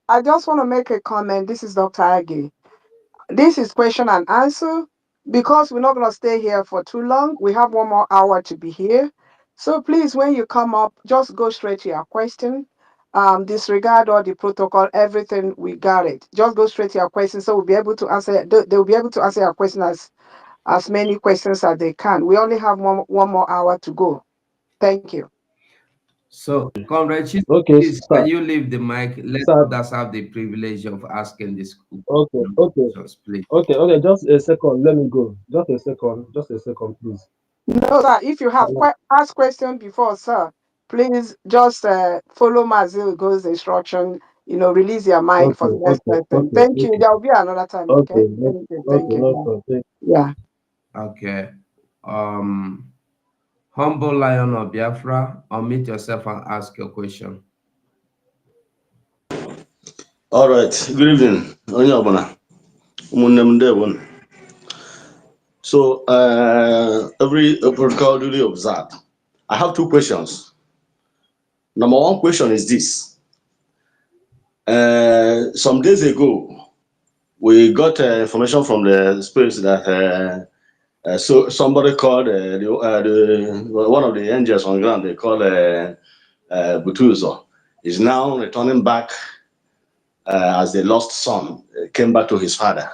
I just want to make a comment. This is Dr. Agi. This is question and answer because we're not going to stay here for too long. We have 1 more hour to be here. So please, when you come up, just go straight to your question. Disregard all the protocol, everything, we got it. Just go straight to your question so we'll be able to answer. They'll be able to answer your question as many questions as they can. We only have 1 more hour to go. Thank you. So, Comrade Chief, Okay, please, can sir. you leave the mic? Let Sir. others have the privilege of asking this Okay. Okay. questions, please. Okay. Okay. Just a second. Let me go. Just a second. Just a second, please. No, sir. If you have asked question before, sir, please just follow Mazil Go's instruction. Release your mind for Okay. the next Okay. person. Okay. Thank you. Okay. There will be another time. Okay. Okay. Thank you. Thank Okay. No you. problem. Yeah. Okay. Humble Lion of Biafra, unmute yourself and ask your question. All right. Good evening. Onye ọbụla. Ụmụnne m ndewo. So, every protocol duly observed. I have two questions. Number one question is this. Some days ago, we got information from the spirits that so somebody called one of the angels on ground. They called Butuzo. Is now returning back as the lost son came back to his father.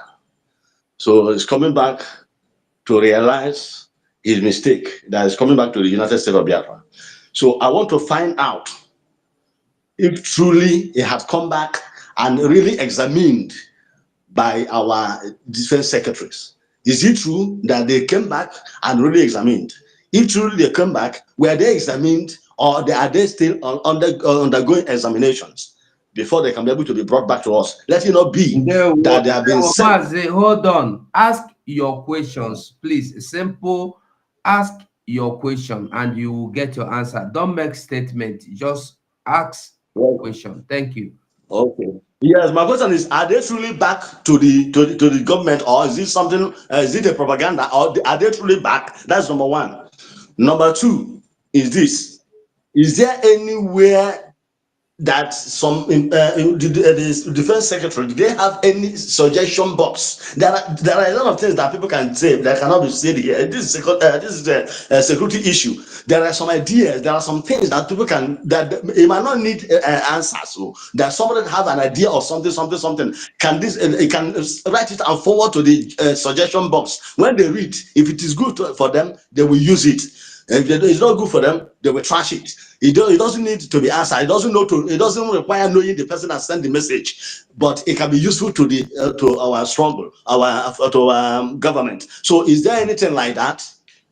So he's coming back to realize his mistake. That is coming back to the United States of Biafra. So I want to find out if truly he has come back and really examined by our defense secretaries. Is it true that they came back and really examined? If truly they came back, were they examined or are they still undergoing examinations before they can be able to be brought back to us? Let it not be that they have been sent. Mazi, hold on. Ask your questions, please. Simple. Ask your question and you will get your answer. Don't make statement. Just ask question. Thank you. Okay. Yes, my question is: are they truly back to the government, or is it something? Is it a propaganda, or are they truly back? That's number one. Number two is this: is there anywhere that the defense secretary, do they have any suggestion box? There are a lot of things that people can say that cannot be said here. This is a security issue. There are some ideas, there are some things that people can, that it might not need answers. So that somebody have an idea or something can this it can write it and forward to the suggestion box. When they read, if it is good for them, they will use it. If it's not good for them, they will trash it. It doesn't need to be answered. It doesn't require knowing the person that sent the message, but it can be useful to the to our struggle, to our government. So, is there anything like that?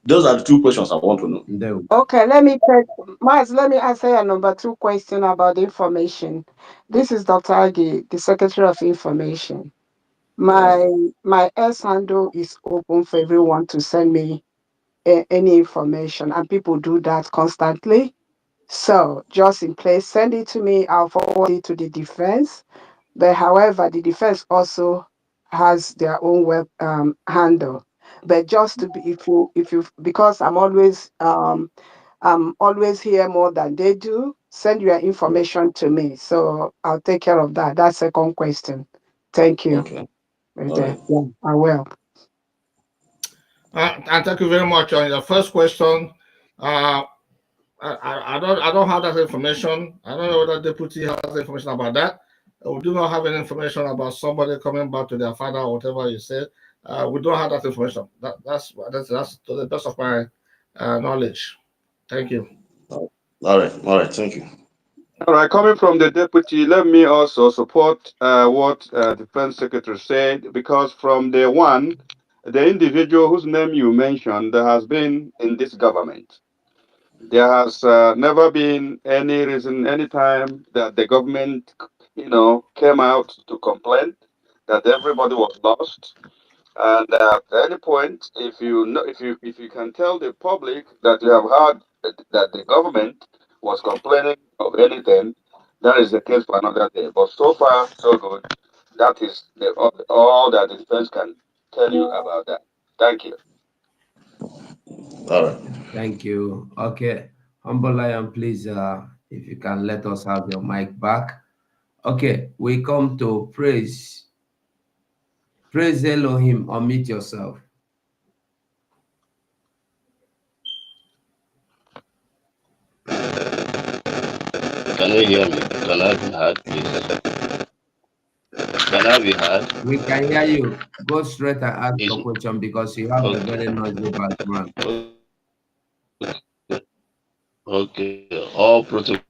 Those are the two questions I want to know. No. Okay, let me take Miles, let me answer your number two question about information. This is Dr. Agi, the Secretary of Information. My my S handle is open for everyone to send me any information, and people do that constantly. So just in place, send it to me. I'll forward it to the defense. But however, the defense also has their own web handle. But just to be, if you, because I'm always here more than they do. Send your information to me, so I'll take care of that. That's second question. Thank you. Okay. Right All there. right. Yeah, I will. And thank you very much. On your first question, uh, I don't have that information. I don't know whether deputy has information about that. We do not have any information about somebody coming back to their father or whatever you said. We don't have that information. That's to the best of my knowledge. Thank you. All right. All right. Thank you. All right, coming from the deputy, let me also support what Defense Secretary said, because from day one, the individual whose name you mentioned has been in this government. There has never been any reason, any time that the government, came out to complain that everybody was lost. And at any point, if you know, if you can tell the public that you have heard that the government was complaining of anything, that is the case for another day. But so far, so good. That is all that the defense can tell you about that. Thank you. All right. Thank you. Okay. Humble Lion, please, if you can let us have your mic back. Okay, we come to praise. Praise Elohim. Unmute yourself. Can you hear me? Can I be heard, please? Can I be heard? We can hear you. Go straight and ask Is your question because you have a okay. very noisy background. Okay. All protocol.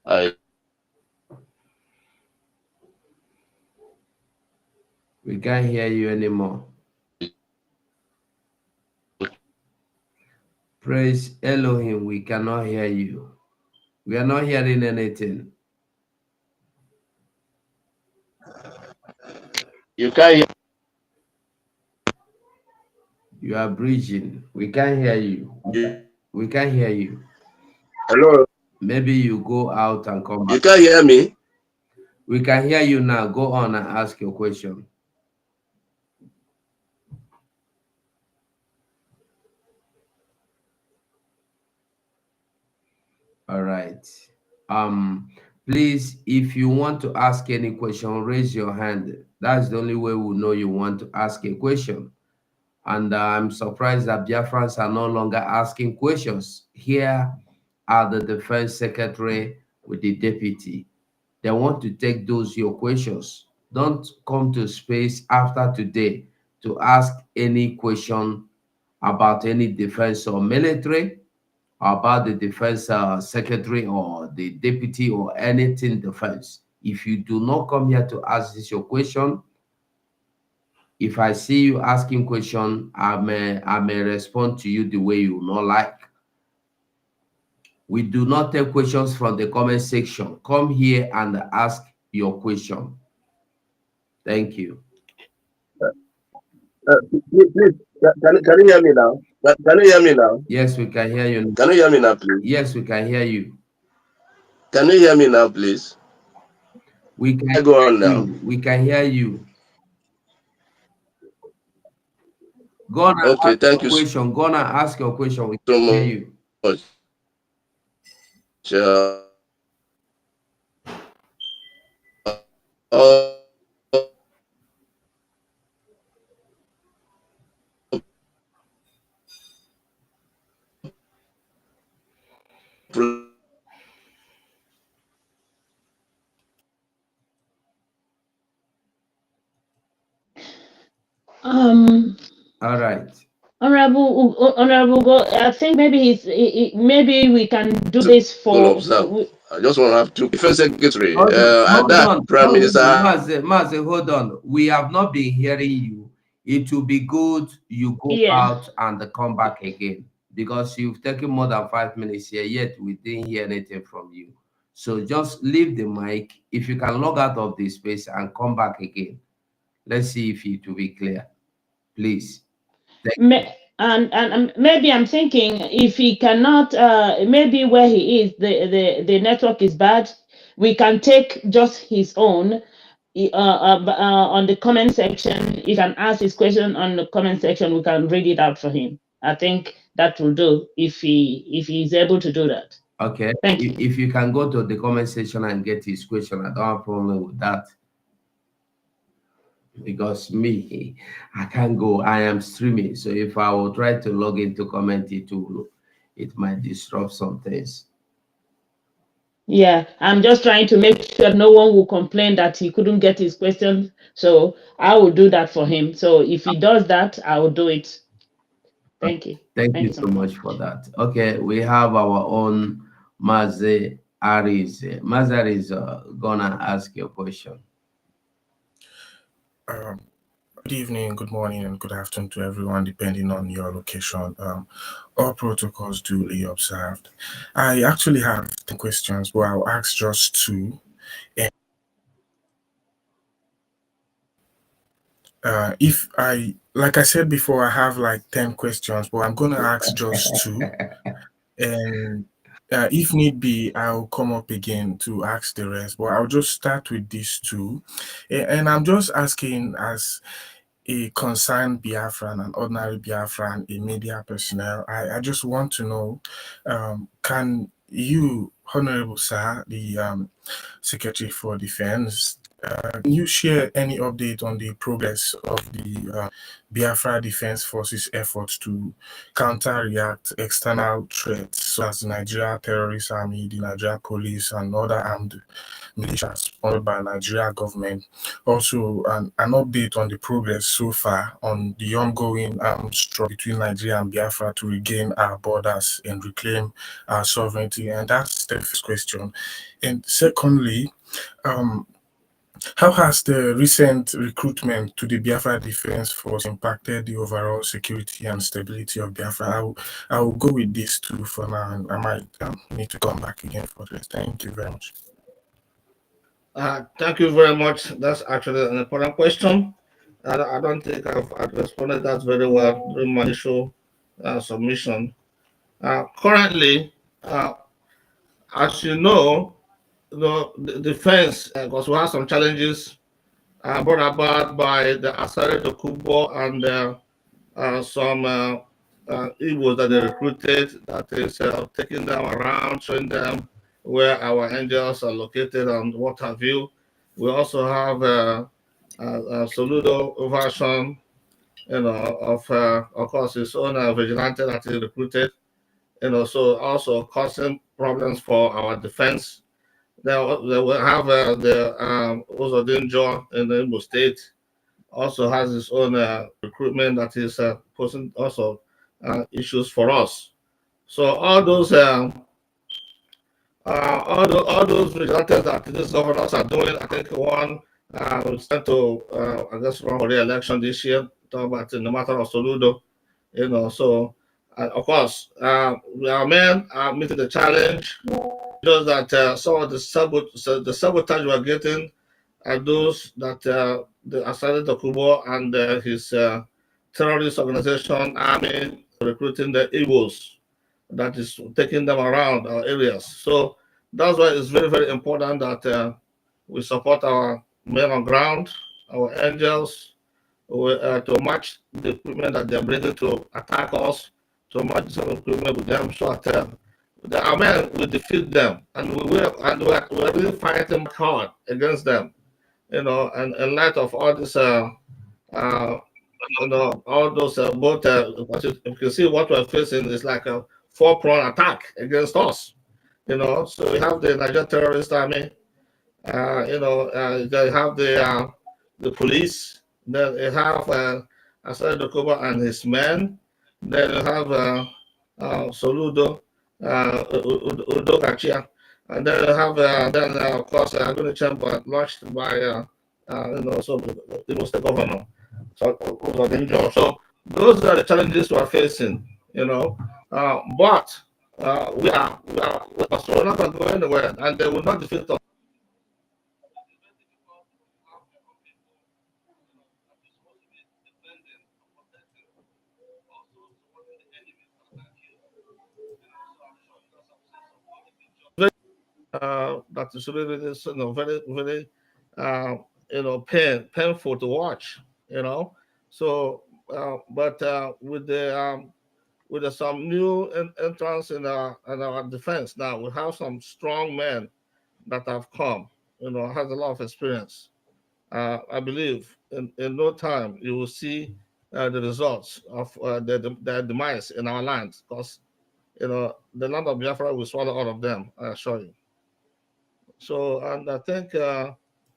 I We can't hear you anymore. Praise Elohim. We cannot hear you. We are not hearing anything. you can hear. You are breathing. We can't hear you. We can't hear you. Hello. Maybe you go out and come You back. can hear me. We can hear you now. Go on and ask your question. All right. Please, if you want to ask any question, raise your hand. That's the only way we'll know you want to ask a question. And I'm surprised that Biafrans are no longer asking questions. Here are the defense secretary with the deputy. They want to take those your questions. Don't come to space after today to ask any question about any defense or military, about the defense secretary or the deputy or anything defense. If you do not come here to ask this your question, if I see you asking question, I may respond to you the way you not like. We do not take questions from the comment section. Come here and ask your question. Thank you. Please, can you hear me now? Can you hear me now? Yes, we can hear you. Can you hear me now, please? Yes, we can hear you. Can you hear me now, please? We can go on now. We can hear you. Go on and Okay, ask thank your you question. Go on and ask your question. We so can hear you. much. Uh, All right. Honorable, I think maybe maybe we can do this for. I just want to have two defense secretary. Hold on. Prime Minister. Mazi, hold on. We have not been hearing you. It will be good you go out and come back again, because you've taken more than 5 minutes here, yet we didn't hear anything from you. So just leave the mic. If you can log out of this space and come back again, let's see if it will be clear. Please. And maybe I'm thinking if he cannot, maybe where he is, the network is bad. We can take just his own on the comment section. He can ask his question on the comment section. We can read it out for him. I think that will do if he's able to do that. Okay. Thank you. If you can go to the comment section and get his question, I don't have a problem with that. Because me, I can't go. I am streaming. So if I will try to log into comment, it might disrupt some things. Yeah, I'm just trying to make sure no one will complain that he couldn't get his question. So I will do that for him. So if he does that, I will do it. Thank you. Thank you so much for that. Okay, we have our own Mazi Aris. Mazi is gonna ask your question. Good evening, good morning, and good afternoon to everyone, depending on your location. All protocols duly observed. I actually have 10 questions, but I'll ask just 2. Like I said before, I have like 10 questions, but I'm going to ask just 2. And if need be, I'll come up again to ask the rest, but I'll just start with these 2. And I'm just asking as a concerned Biafran, an ordinary Biafran, a media personnel, I just want to know, can you, Honorable Sir, the Secretary for Defense, can you share any update on the progress of the Biafra Defense Forces efforts to counter-react external threats such as the Nigeria Terrorist Army, the Nigeria Police, and other armed militias sponsored by Nigeria government? Also, an update on the progress so far on the ongoing struggle between Nigeria and Biafra to regain our borders and reclaim our sovereignty. And that's the first question. And secondly, how has the recent recruitment to the Biafra Defense Force impacted the overall security and stability of Biafra? I will go with these 2 for now, and I might need to come back again for this. Thank you very much. Thank you very much. That's actually an important question. I don't think I've responded that very well during my initial submission. Currently, as you know, the defense, because we have some challenges brought about by the Asare Dokubo and some Igbos that they recruited, that is taking them around, showing them where our angels are located and what have you. We also have a Soludo version, of course, his own vigilante that he recruited, so also causing problems for our defense. They will have the Uzodinjo in the Imo State, also has his own recruitment that is posing also issues for us. So all those vigilantes that these governors are doing, I think one was sent to, I guess, run for re-election this year, talking about in the matter of Soludo, so of course, our men are meeting the challenge. Just that some of the sabotage we're getting are those that the Asada Kubo and his terrorist organization, army, recruiting the Igbos that is taking them around our areas. So that's why it's very, very important that we support our men on ground, our angels, to match the equipment that they're bringing to attack us, to match some equipment with them so that our men will defeat them, and we're really fighting hard against them, and in light of all this, uh, all those both, you can see what we're facing is like a four-pronged attack against us, So we have the Nigerian terrorist army, they have the police, then they have Asad Dokuba and his men, then they have Soludo, Udokachia, and then they have of course Aguni Chamber launched by so it was the governor. So those are the challenges we are facing, but we're not going to go anywhere, and they will not defeat us. That is really very, very painful to watch, so but with some new entrance in our defense now, we have some strong men that have come, has a lot of experience. I believe in no time you will see the results of their demise in our land, because the land of Biafra will swallow all of them, I assure you. So, and I think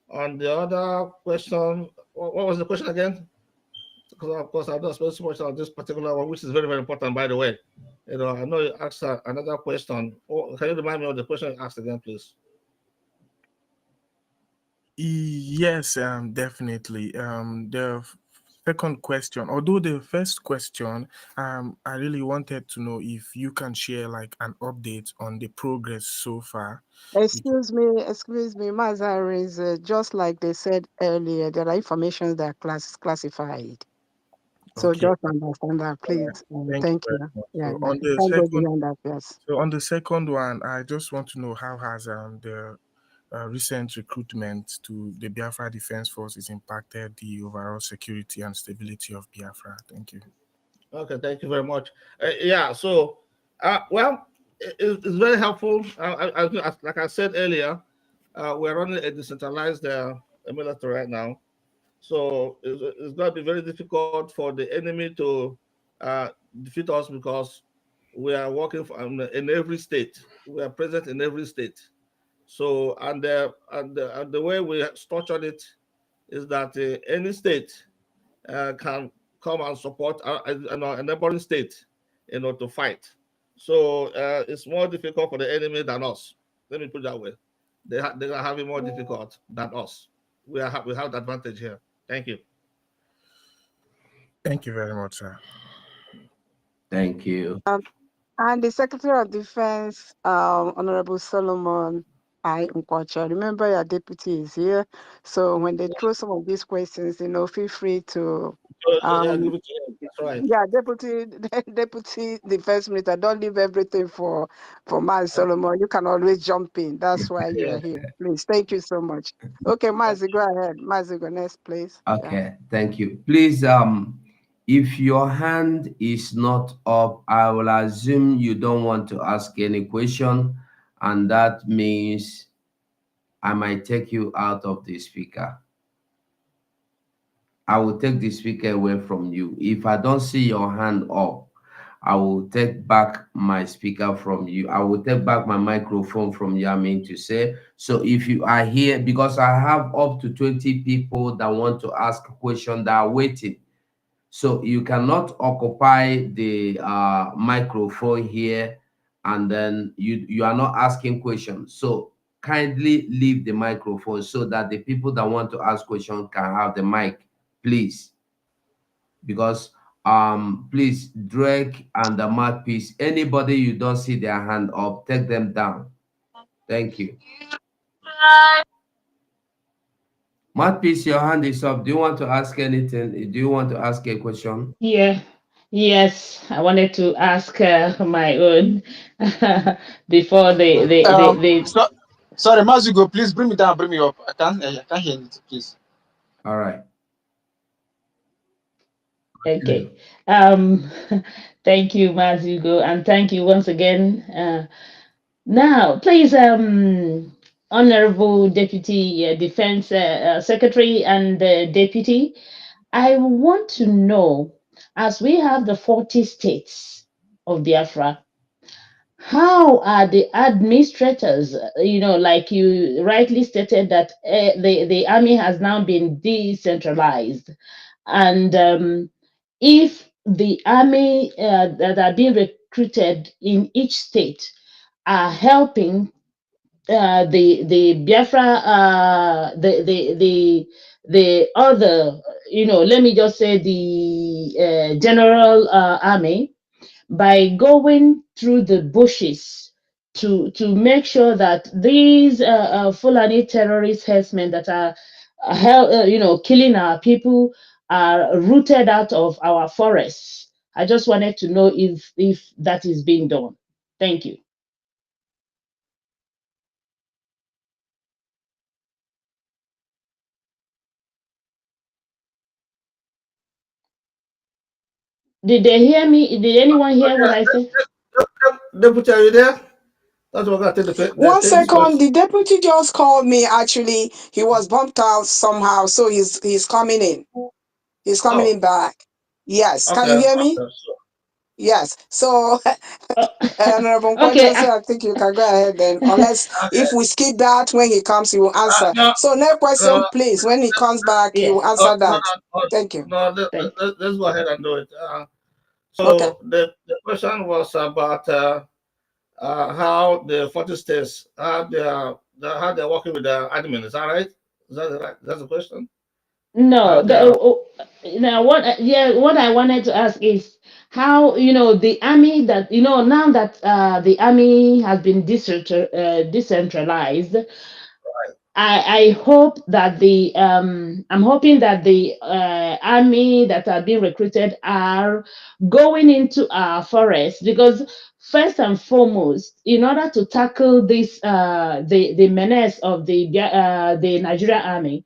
on the other question, what was the question again? Because of course I've not spent so much on this particular one, which is very, very important, by the way. I know you asked another question. Can you remind me of the question you asked again, please? Yes, definitely. The second question, although the first question, I really wanted to know if you can share like an update on the progress so far. Excuse me, Mazaris, just like they said earlier, there are information that classified. So Okay. just understand that, please. Thank you Thank very you. much. Yeah, So yeah. You can't go beyond that, yes. on the second one, I just want to know how has the recent recruitment to the Biafra Defense Forces impacted the overall security and stability of Biafra? Thank you. Okay, thank you very much. Yeah, so, well, it's very helpful. Like I said earlier, we're running a decentralized military right now. So it's going to be very difficult for the enemy to uh, defeat us, because we are working in every state. We are present in every state. So, and the way we structured it is that any state can come and support a neighboring state, to fight. So it's more difficult for the enemy than us. Let me put it that way. They are having more difficult than us. We have the advantage here. Thank you. Thank you very much, sir. Thank you. And the Secretary of Defense, Honorable Solomon I. Nkwacha, remember your deputy is here. So when they throw some of these questions, feel free to, Yeah, um, give it to you. That's right. yeah, Deputy Defense Minister, don't leave everything for Maz Solomon. You can always jump in. That's why you Yeah. are here. Please, thank you so much. Okay, Mazi, go ahead. Mazi, go next, please. Yeah. Okay, thank you. Please, if your hand is not up, I will assume you don't want to ask any question, and that means I might take you out of the speaker. I will take the speaker away from you. If I don't see your hand up, I will take back my speaker from you. I will take back my microphone from you, I mean to say. So if you are here, because I have up to 20 people that want to ask a question that are waiting. So you cannot occupy the microphone here and then you are not asking questions. So kindly leave the microphone so that the people that want to ask questions can have the mic, please. Because please, Drake and the mouthpiece, anybody you don't see their hand up, take them down. Thank you. Mouthpiece, your hand is up. Do you want to ask anything? Do you want to ask a question? Yeah, yes, I wanted to ask my own before they. So, sorry, Mazugo, please bring me down, bring me up. I can't hear anything, please. All right. Okay. Um, thank you, Mazugo, and thank you once again. Now, please, Honorable Deputy Defense Secretary and Deputy, I want to know, as we have the 40 states of Biafra, how are the administrators, like you rightly stated that the army has now been decentralized, and if the army that are being recruited in each state are helping the Biafra, the other, let me just say the general army, by going through the bushes to make sure that these Fulani terrorist herdsmen that are killing our people are rooted out of our forests. I just wanted to know if that is being done. Thank you. Did they hear me? Did anyone hear what I said? Deputy, are you there? That's what I take One take this second, question. the deputy just called me. Actually, he was bumped out somehow, so he's coming in. He's coming Oh, in back. Yes, can okay. you hear me? Okay, so, Yes. So, Oh, Honorable okay. Kwajosi, I think you can go ahead then. Unless okay. if we skip that, when he comes, he will answer. No, So, next no, question, please. When he comes back, he Yeah. will no, answer no, that. no, Thank you. no, Thank. let's go ahead and do it. Okay. So the question was about how the 40 states how they're working with the admin. Is that right? Is that right? That's the question. How No, they are. now what I wanted to ask is how, the army that, now that the army has been decentralized. I hope that I'm hoping that the army that are being recruited are going into our forests, because first and foremost, in order to tackle this the menace of the Nigerian army,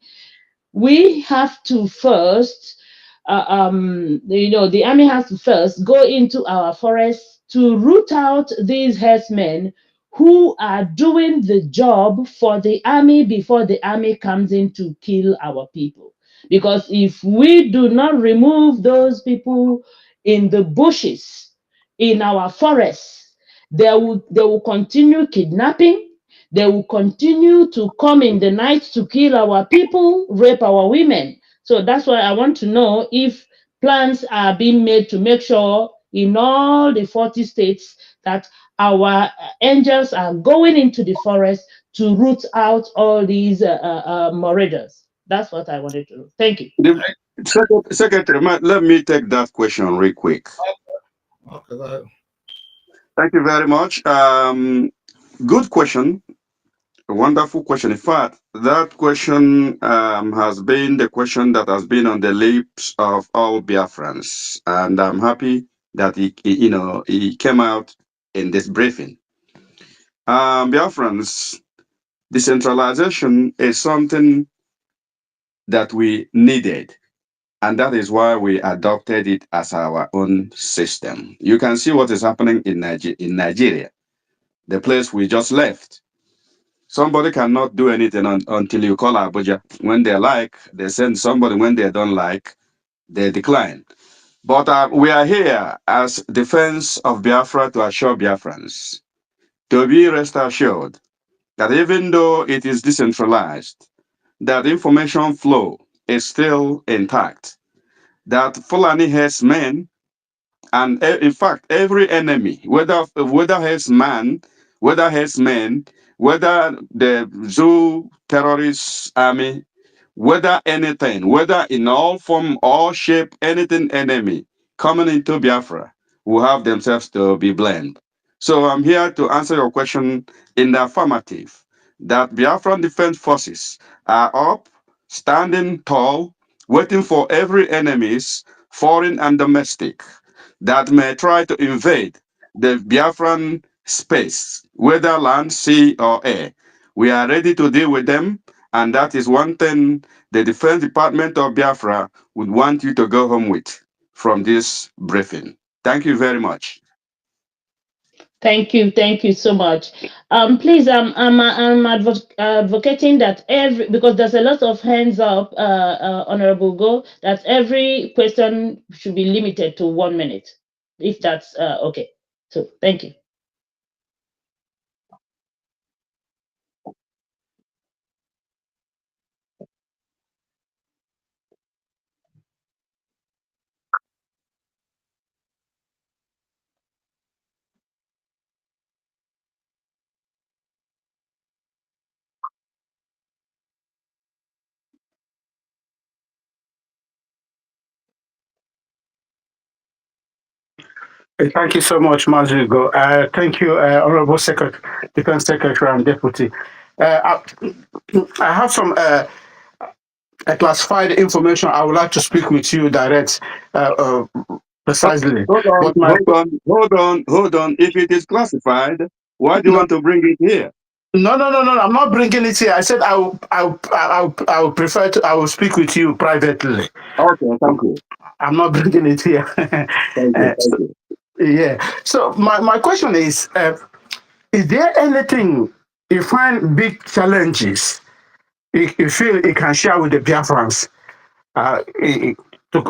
we have to first the army has to first go into our forests to root out these herdsmen who are doing the job for the army before the army comes in to kill our people. Because if we do not remove those people in the bushes, in our forests, they will continue kidnapping. They will continue to come in the night to kill our people, rape our women. So that's why I want to know if plans are being made to make sure in all the 40 states that our angels are going into the forest to root out all these marauders. That's what I wanted to know. Thank you. Secretary, let me take that question real quick. Okay, go ahead. Thank you very much. Good question. A wonderful question. In fact, that question has been the question that has been on the lips of all Biafrans, and I'm happy that he came out in this briefing. Biafrans, decentralization is something that we needed, and that is why we adopted it as our own system. You can see what is happening in Nigeria. the place we just left. Somebody cannot do anything until you call Abuja. When they like, they send somebody. When they don't like, they decline. But we are here as defense of Biafra to assure Biafrans to be rest assured that even though it is decentralized, that information flow is still intact, that Fulani herdsmen and in fact every enemy, whether herdsman, whether herdsmen, whether the zoo terrorist army, whether anything, whether in all form, all shape, anything enemy coming into Biafra will have themselves to be blamed. So I'm here to answer your question in the affirmative that Biafran Defense Forces are up, standing tall, waiting for every enemies, foreign and domestic, that may try to invade the Biafran space, whether land, sea, or air. We are ready to deal with them, and that is one thing the Defense Department of Biafra would want you to go home with from this briefing. Thank you very much. Thank you so much. Please, I'm advocating that because there's a lot of hands up, Honorable Go, that every question should be limited to 1 minute, if that's okay. So thank you. Thank you so much, Mazugo. Thank you, Honorable Secretary, Defense Secretary and Deputy. I have some classified information. I would like to speak with you direct, precisely. Hold on, But my hold on. If it is classified, why do you want to bring it here? no, I'm not bringing it here. I said I will prefer to. I will speak with you privately. Okay, thank you. I'm not bringing it here. Thank you, thank you. Yeah. So my question is there anything you find big challenges you feel you can share with the Biafrans to,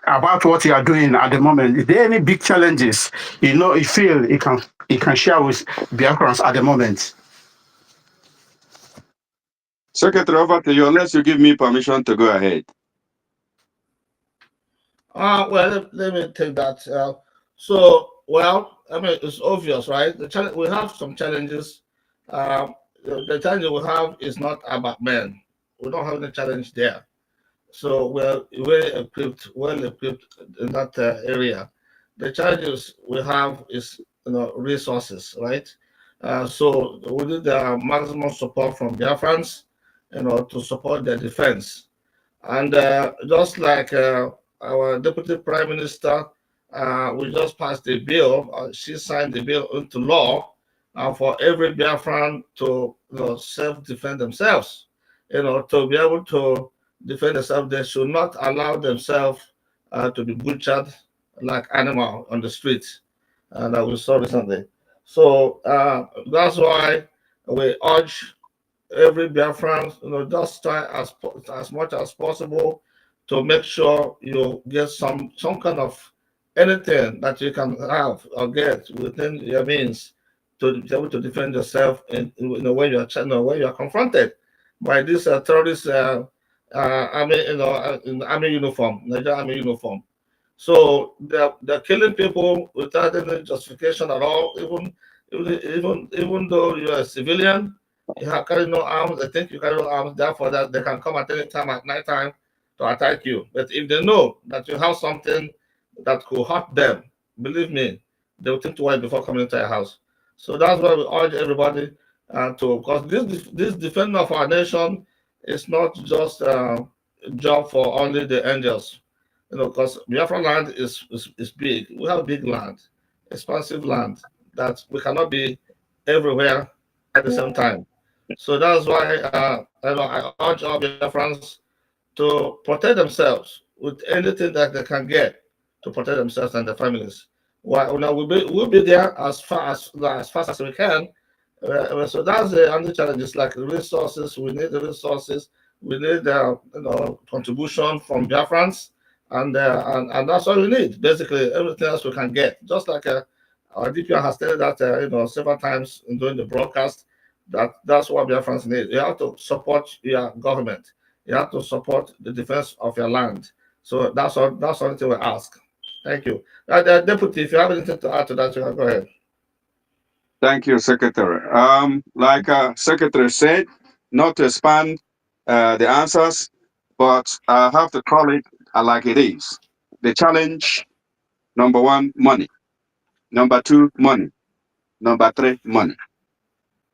about what you are doing at the moment? Is there any big challenges you feel you can share with Biafrans at the moment? Secretary, over to you, unless you give me permission to go ahead. Well, let me take that. Well, I mean, it's obvious, right? We have some challenges. The challenge we have is not about men. We don't have any challenge there. So we're well equipped in that area. The challenges we have is resources, right? So we need the maximum support from Biafrans, to support their defense. And just like our Deputy Prime Minister, we just passed a bill. She signed the bill into law for every Biafran to self-defend themselves. To be able to defend themselves, they should not allow themselves to be butchered like animal on the streets that we saw recently. So that's why we urge every Biafran, just try as much as possible to make sure you get some kind of anything that you can have or get within your means to be able to defend yourself when you are when you are confronted by this terrorist army, in army uniform, Nigerian army uniform. So they're killing people without any justification at all. Even though you're a civilian, you have carry no arms. They think you carry no arms. Therefore, that they can come at any time at night time to attack you. But if they know that you have something that could hurt them, believe me, they will think twice before coming into your house. So that's why we urge everybody because this defending of our nation is not just a job for only the angels. Because Biafra land is big. We have big land, expansive land that we cannot be everywhere at the same time. So that's why I urge all Biafrans to protect themselves with anything that they can get to protect themselves and their families. Well, now we'll be there as fast as we can. So that's the only challenge. It's like resources. We need the resources. We need contribution from Biafrans, and that's all we need. Basically, everything else we can get. Just like our DPR has stated that several times during the broadcast, that's what Biafrans need. You have to support your government. You have to support the defense of your land. So that's all. That's all we ask. Thank you. Deputy, if you have anything to add to that, you can go ahead. Thank you, Secretary. Like Secretary said, not to expand the answers, but I have to call it like it is. The challenge: number one, money; number two, money; number three, money.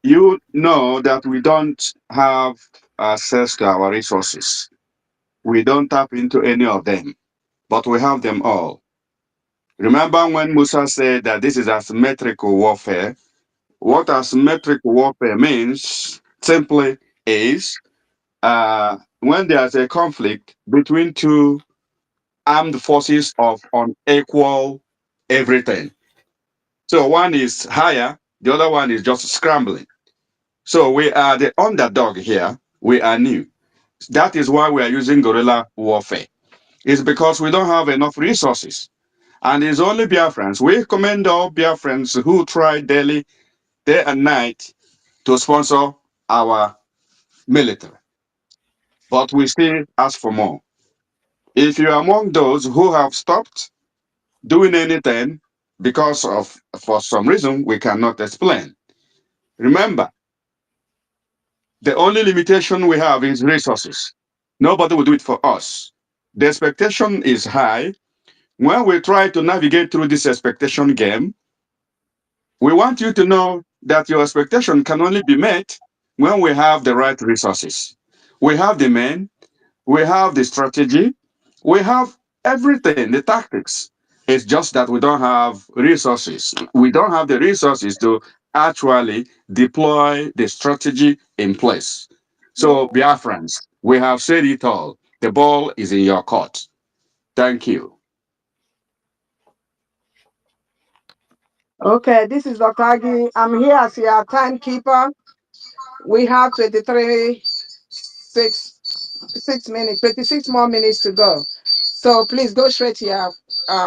You know that we don't have access to our resources. We don't tap into any of them, but we have them all. Remember when Musa said that this is asymmetrical warfare? What asymmetrical warfare means simply is when there's a conflict between two armed forces of unequal everything. So one is higher, the other one is just scrambling. So we are the underdog here. We are new. That is why we are using guerrilla warfare. It's because we don't have enough resources. And it's only Biafrans. We commend all Biafrans who try daily, day and night to sponsor our military. But we still ask for more. If you're among those who have stopped doing anything because of, for some reason, we cannot explain, remember, the only limitation we have is resources. Nobody will do it for us. The expectation is high. When we try to navigate through this expectation game, we want you to know that your expectation can only be met when we have the right resources. We have the men, we have the strategy, we have everything, the tactics. It's just that we don't have resources. We don't have the resources to actually deploy the strategy in place. So, Biafrans, we have said it all. The ball is in your court. Thank you. Okay, this is Dr. Agi. I'm here as your timekeeper. We have 6 minutes, 26 more minutes to go. So please go straight to your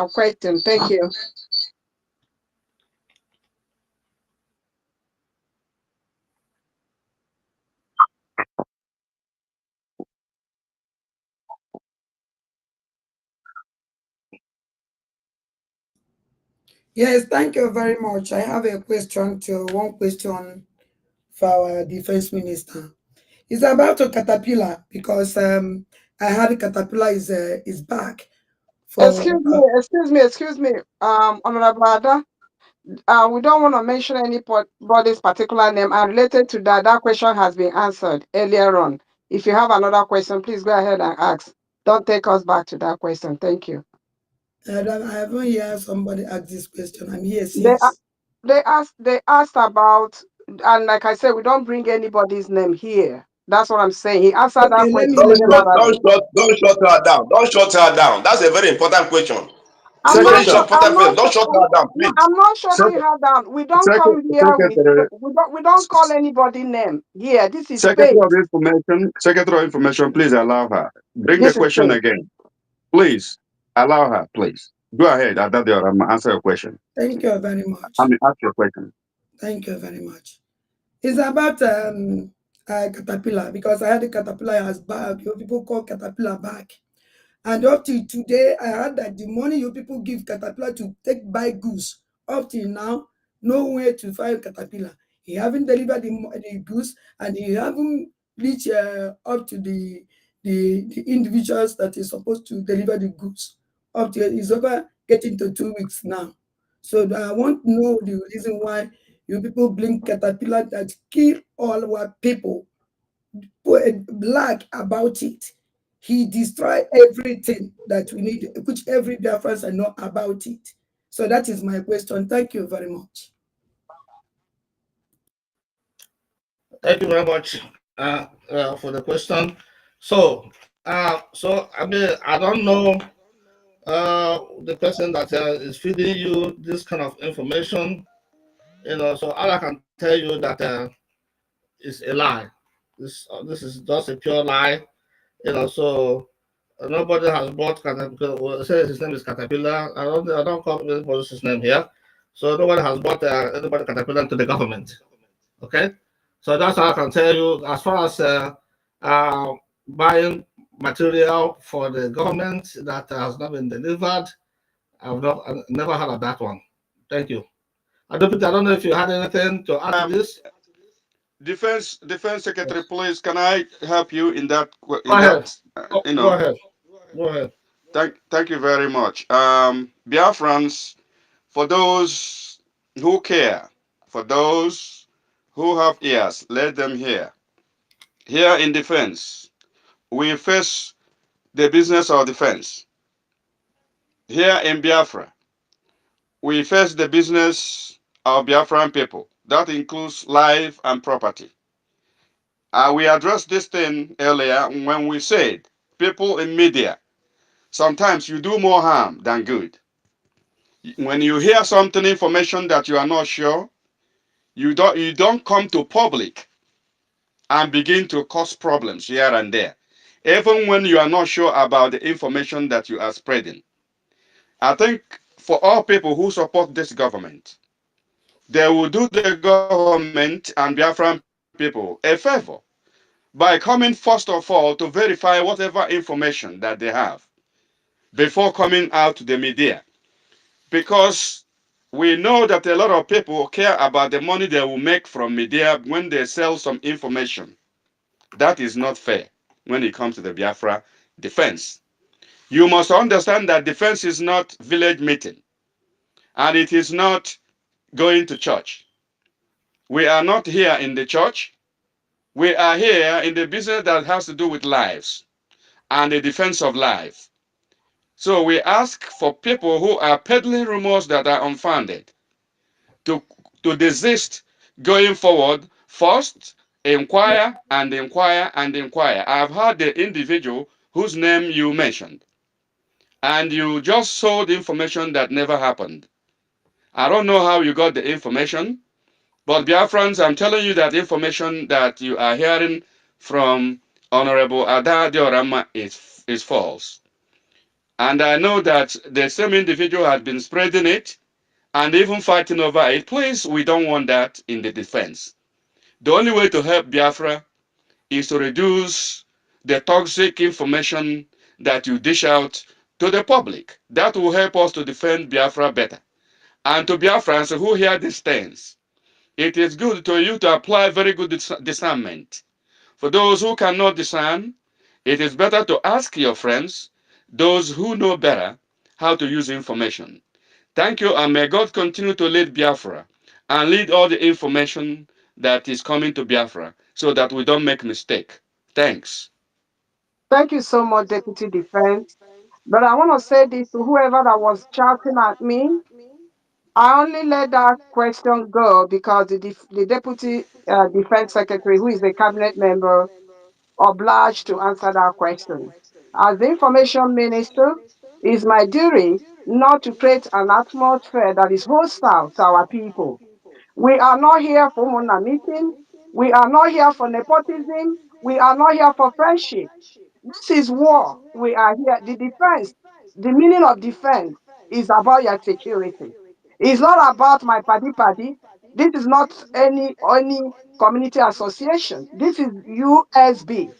question. Thank you. Yes, thank you very much. I have a question one question for our defense minister. It's about a caterpillar because I heard Caterpillar is back for Excuse me, Honorable Ada. We don't want to mention anybody's particular name, and related to that, that question has been answered earlier on. If you have another question, please go ahead and ask. Don't take us back to that question. Thank you. I haven't heard somebody ask this question. I'm here They since. they asked about, and like I said, we don't bring anybody's name here. That's what I'm saying. He answered that Okay, question Don't generally. shut her down. Don't shut her down. That's a very important question. I'm It's very not Secretary, sure. important question. Don't shut her down, No, please. I'm not shutting her down. We don't come here with Secretary, we don't call anybody name here. This is Secretary space. of Secretary of Information, please allow her. Bring the This is question space. again. Please allow her, please. Go ahead, Adadio, answer your question. Thank you very I much. mean, ask your question. Thank you very much. It's about Caterpillar because I heard the Caterpillar has back. You people call Caterpillar back. And up till today, I heard that the money you people give Caterpillar to take buy goods, up till now, nowhere to find Caterpillar. He haven't delivered the goods, and he haven't reached up to the individuals that is supposed to deliver the goods. Up till it's over getting to 2 weeks now. So I want to know the reason why you people blame Caterpillar that kill all our people, black about it. He destroyed everything that we need, which every Biafrans know about it. So that is my question. Thank you very much. Thank you very much for the question. So, I mean, I don't know the person that is feeding you this kind of information. So all I can tell you that is a lie. This is just a pure lie. So nobody has bought Caterpillar. Well, it says his name is Caterpillar. I don't call anybody's name here. So nobody has bought anybody Caterpillar to the government. Okay, so that's how I can tell you. As far as uh, buying material for the government that has not been delivered, I've never heard of that one. Thank you. I don't know if you had anything to add to this. Defense Secretary, please, can I help you in that? Go In ahead. that, Go ahead. Go ahead. Thank you very much. Biafrans, for those who care, for those who have ears, let them hear. Here in defense, we face the business of defense. Here in Biafra, we face the business of Biafran people. That includes life and property. We addressed this thing earlier when we said people in media, sometimes you do more harm than good. When you hear something, information that you are not sure, you don't come to public and begin to cause problems here and there, even when you are not sure about the information that you are spreading. I think for all people who support this government, they will do the government and Biafran people a favor by coming first of all to verify whatever information that they have before coming out to the media. Because we know that a lot of people care about the money they will make from media when they sell some information. That is not fair when it comes to the Biafra defense. You must understand that defense is not village meeting and it is not going to church. We are not here in the church. We are here in the business that has to do with lives and the defense of life. So we ask for people who are peddling rumors that are unfounded to, to desist going forward. First, inquire and inquire and inquire. I've heard the individual whose name you mentioned, and you just sold information that never happened. I don't know how you got the information, but Biafrans, I'm telling you that information that you are hearing from Honorable Ada Diorama is false. And I know that the same individual has been spreading it and even fighting over it. Please, we don't want that in the defense. The only way to help Biafra is to reduce the toxic information that you dish out to the public. That will help us to defend Biafra better. And to Biafrans who hear these things, it is good to you to apply very good discernment. For those who cannot discern, it is better to ask your friends, those who know better, how to use information. Thank you, and may God continue to lead Biafra and lead all the information that is coming to Biafra so that we don't make mistake. Thanks. Thank you so much, Deputy Defense. But I want to say this to whoever that was shouting at me. I only let that question go because the Deputy Defense Secretary, who is a cabinet member, obliged to answer that question. As the information minister, it is my duty not to create an atmosphere that is hostile to our people. We are not here for Mona meeting. We are not here for nepotism. We are not here for friendship. This is war. We are here. The defense, the meaning of defense is about your security. It's not about my party. This is not any community association. This is USB.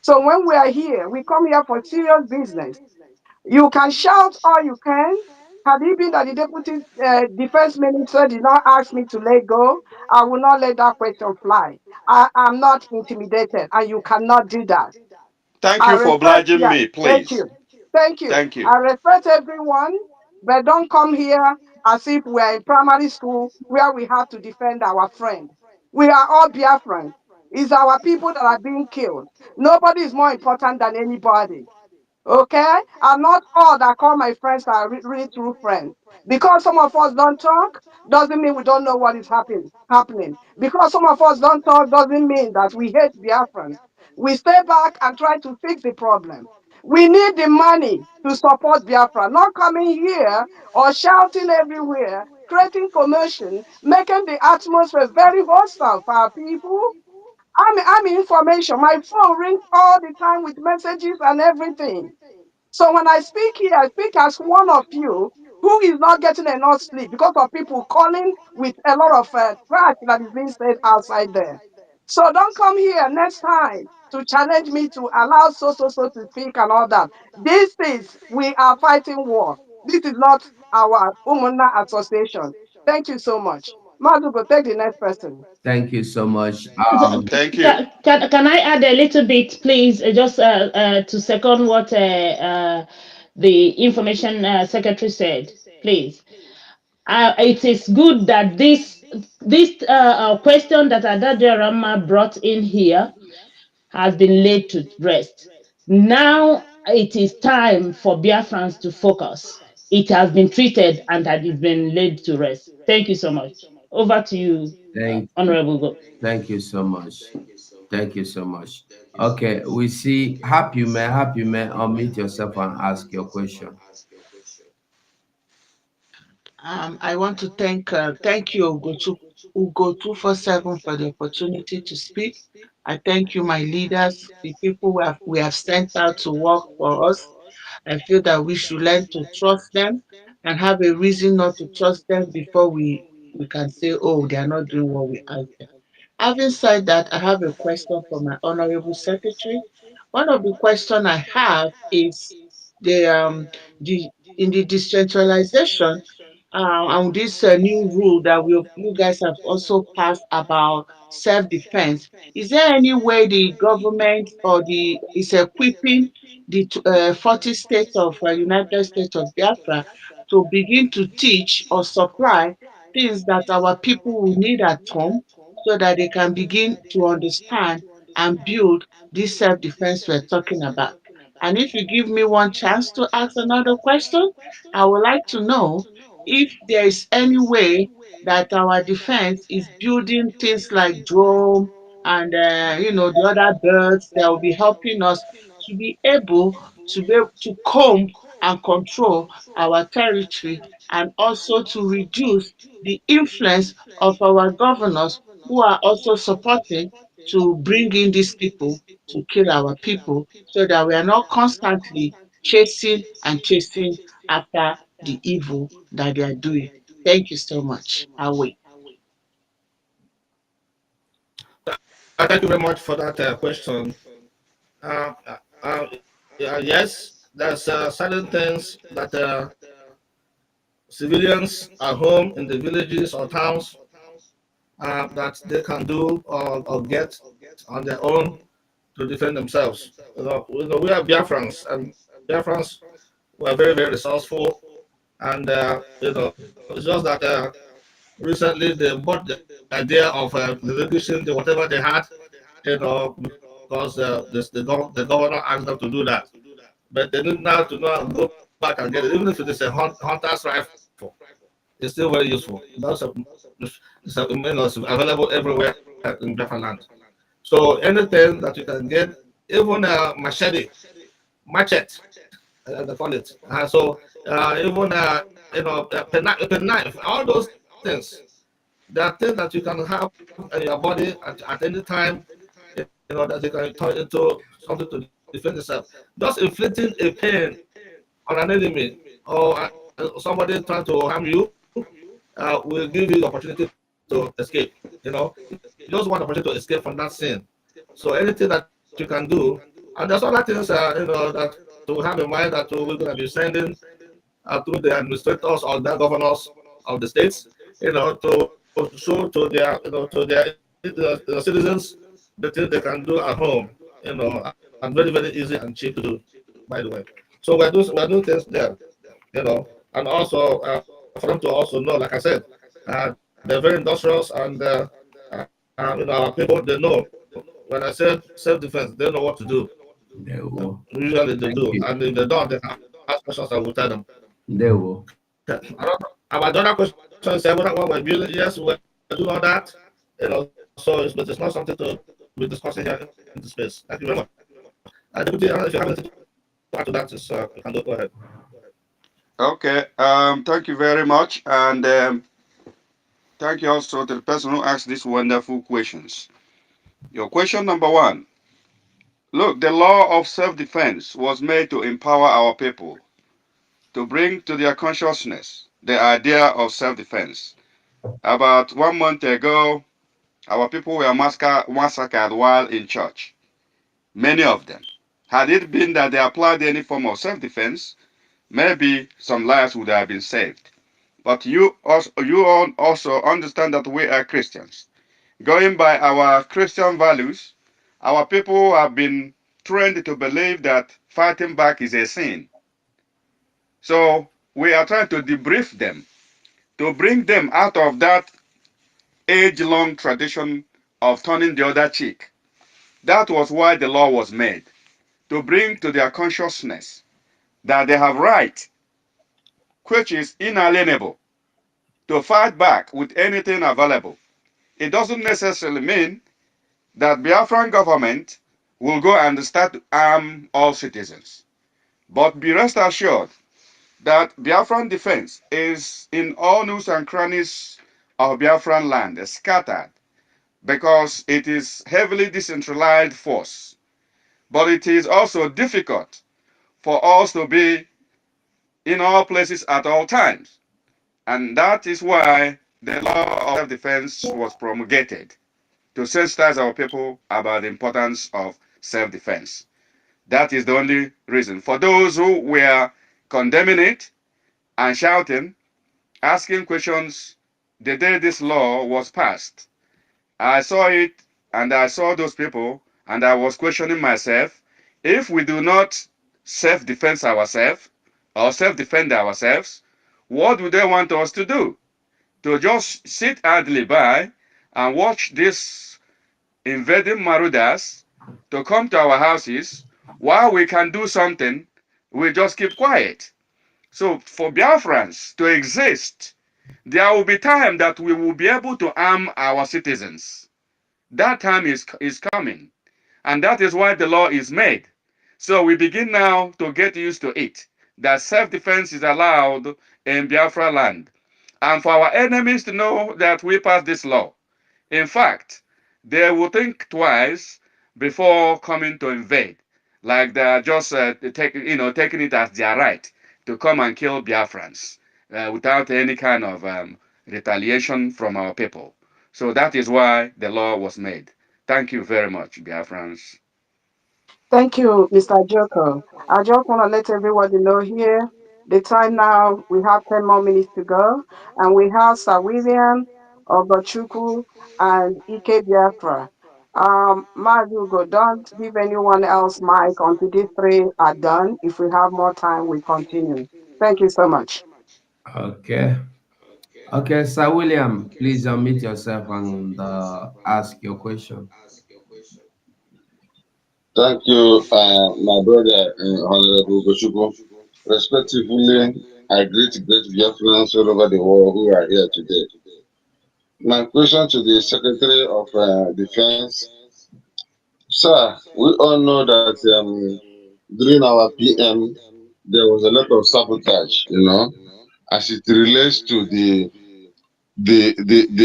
So when we are here, we come here for serious business. You can shout all you can. Had it been that the deputy defense minister did not ask me to let go, I will not let that question fly. I am not intimidated, and you cannot do that. Thank I you for respect, obliging yeah, me, thank please. you. Thank you. Thank you. I respect everyone, but don't come here as if we are in primary school where we have to defend our friend. We are all Biafrans. It's our people that are being killed. Nobody is more important than anybody. Okay? And not all that call my friends are really true friends. Because some of us don't talk, doesn't mean we don't know what is happening. Because some of us don't talk doesn't mean that we hate Biafrans. We stay back and try to fix the problem. We need the money to support Biafra, not coming here or shouting everywhere, creating commotion, making the atmosphere very hostile for our people. I'm information. My phone rings all the time with messages and everything. So when I speak here, I speak as one of you who is not getting enough sleep because of people calling with a lot of trash that is being said outside there. So don't come here next time to challenge me to allow so to speak and all that. This is, we are fighting war. This is not our Umuna association. Thank you so much. Madugo, take the next person. Thank you so much. Thank you. Can I add a little bit, please, just to second what the information secretary said, please. It is good that this question that Adadia Rama brought in here has been laid to rest. Now it is time for Biafrans to focus. It has been treated and that it's been laid to rest. Thank you so much. Over to you, Honorable Go. Thank you so much. Thank you so much. Okay, we see Happy Man. Happy Man, unmute yourself and ask your question. I want to thank you, Ugo 247, for the opportunity to speak. I thank you, my leaders, the people we have sent out to work for us. I feel that we should learn to trust them and have a reason not to trust them before we can say, oh, they are not doing what we ask them. Having said that, I have a question for my honorable secretary. One of the questions I have is the the in the decentralization and this new rule that you guys have also passed about self-defense. Is there any way the government or the is equipping the 40 states of United States of Biafra to begin to teach or supply things that our people will need at home so that they can begin to understand and build this self-defense we're talking about? And if you give me one chance to ask another question, I would like to know if there is any way that our defense is building things like drone and the other birds that will be helping us to be able to comb and control our territory, and also to reduce the influence of our governors who are also supporting to bring in these people to kill our people, so that we are not constantly chasing and chasing after the evil that they are doing. Thank you so much. I'll wait. Thank you very much for that question. Uh, yes, there's certain things that civilians at home in the villages or towns that they can do or get on their own to defend themselves. We are Biafrans, and Biafrans were very, very resourceful. And it's just that recently they bought the idea of relinquishing whatever they had, because the governor asked them to do that. But they need now to go back and get it, even if it is a hunter's rifle. It's still very useful. It's available everywhere in Biafra land. So anything that you can get, even a machete, they call it. Even a penknife, all those things. There are things that you can have in your body at any time, that you can turn into something to defend yourself. Just inflicting a pain on an enemy or somebody trying to harm you will give you the opportunity to escape. You just want the opportunity to escape from that sin. So anything that you can do, and there's other things that to have in mind that we're going to be sending through the administrators or the governors of the states, to show to their citizens the things they can do at home, and very, very easy and cheap to do, by the way. So we're doing things there, and also for them to also know, like I said, they're very industrious, and our people, they know. When I said self-defense, they know what to do. Usually they Thank do, you. and if they don't, they can ask questions. I will tell them. They will. About the other question, say what we're building, yes, we're doing all that. So but it's not something to be discussing here in the space. Thank you very much. Deputy, I don't know if you have anything to After that is you can go ahead. Okay. Thank you very much, and thank you also to the person who asked these wonderful questions. Your question number one. Look, the law of self-defense was made to empower our people to bring to their consciousness the idea of self-defense. About 1 month ago, our people were massacred while in church. Many of them. Had it been that they applied any form of self-defense, maybe some lives would have been saved. But you all also understand that we are Christians. Going by our Christian values, our people have been trained to believe that fighting back is a sin. So we are trying to debrief them, to bring them out of that age-long tradition of turning the other cheek. That was why the law was made, to bring to their consciousness that they have right, which is inalienable, to fight back with anything available. It doesn't necessarily mean that Biafran government will go and start to arm all citizens. But be rest assured that Biafran defense is in all nooks and crannies of Biafran land, scattered, because it is heavily decentralized force. But it is also difficult for us to be in all places at all times. And that is why the law of self-defense was promulgated, to sensitize our people about the importance of self-defense. That is the only reason. For those who were condemning it and shouting, asking questions the day this law was passed, I saw it and I saw those people and I was questioning myself. If we do not self-defense ourselves or self-defend ourselves, what do they want us to do? To just sit idly by and watch these invading marauders to come to our houses while we can do something, we just keep quiet. So for Biafrans to exist, there will be time that we will be able to arm our citizens. That time is coming. And that is why the law is made. So we begin now to get used to it, that self-defense is allowed in Biafra land. And for our enemies to know that we passed this law. In fact, they will think twice before coming to invade. Like they are just taking it as their right to come and kill Biafrans without any kind of retaliation from our people. So that is why the law was made. Thank you very much, Biafrans. Thank you, Mr. Joko. I just want to let everybody know here the time now, we have 10 more minutes to go, and we have Sir William, Ogochukwu, and Ike Biafra. Madugo, don't give anyone else mic until these three are done. If we have more time, we continue. Thank you so much. Okay. Okay, Sir William, please unmute yourself and ask your question. Thank you, my brother, Honorable Goshuko. Respectively, I greet great Biafrans all over the world who are here today. My question to the Secretary of Defense, sir, we all know that during our PM, there was a lot of sabotage, as it relates to the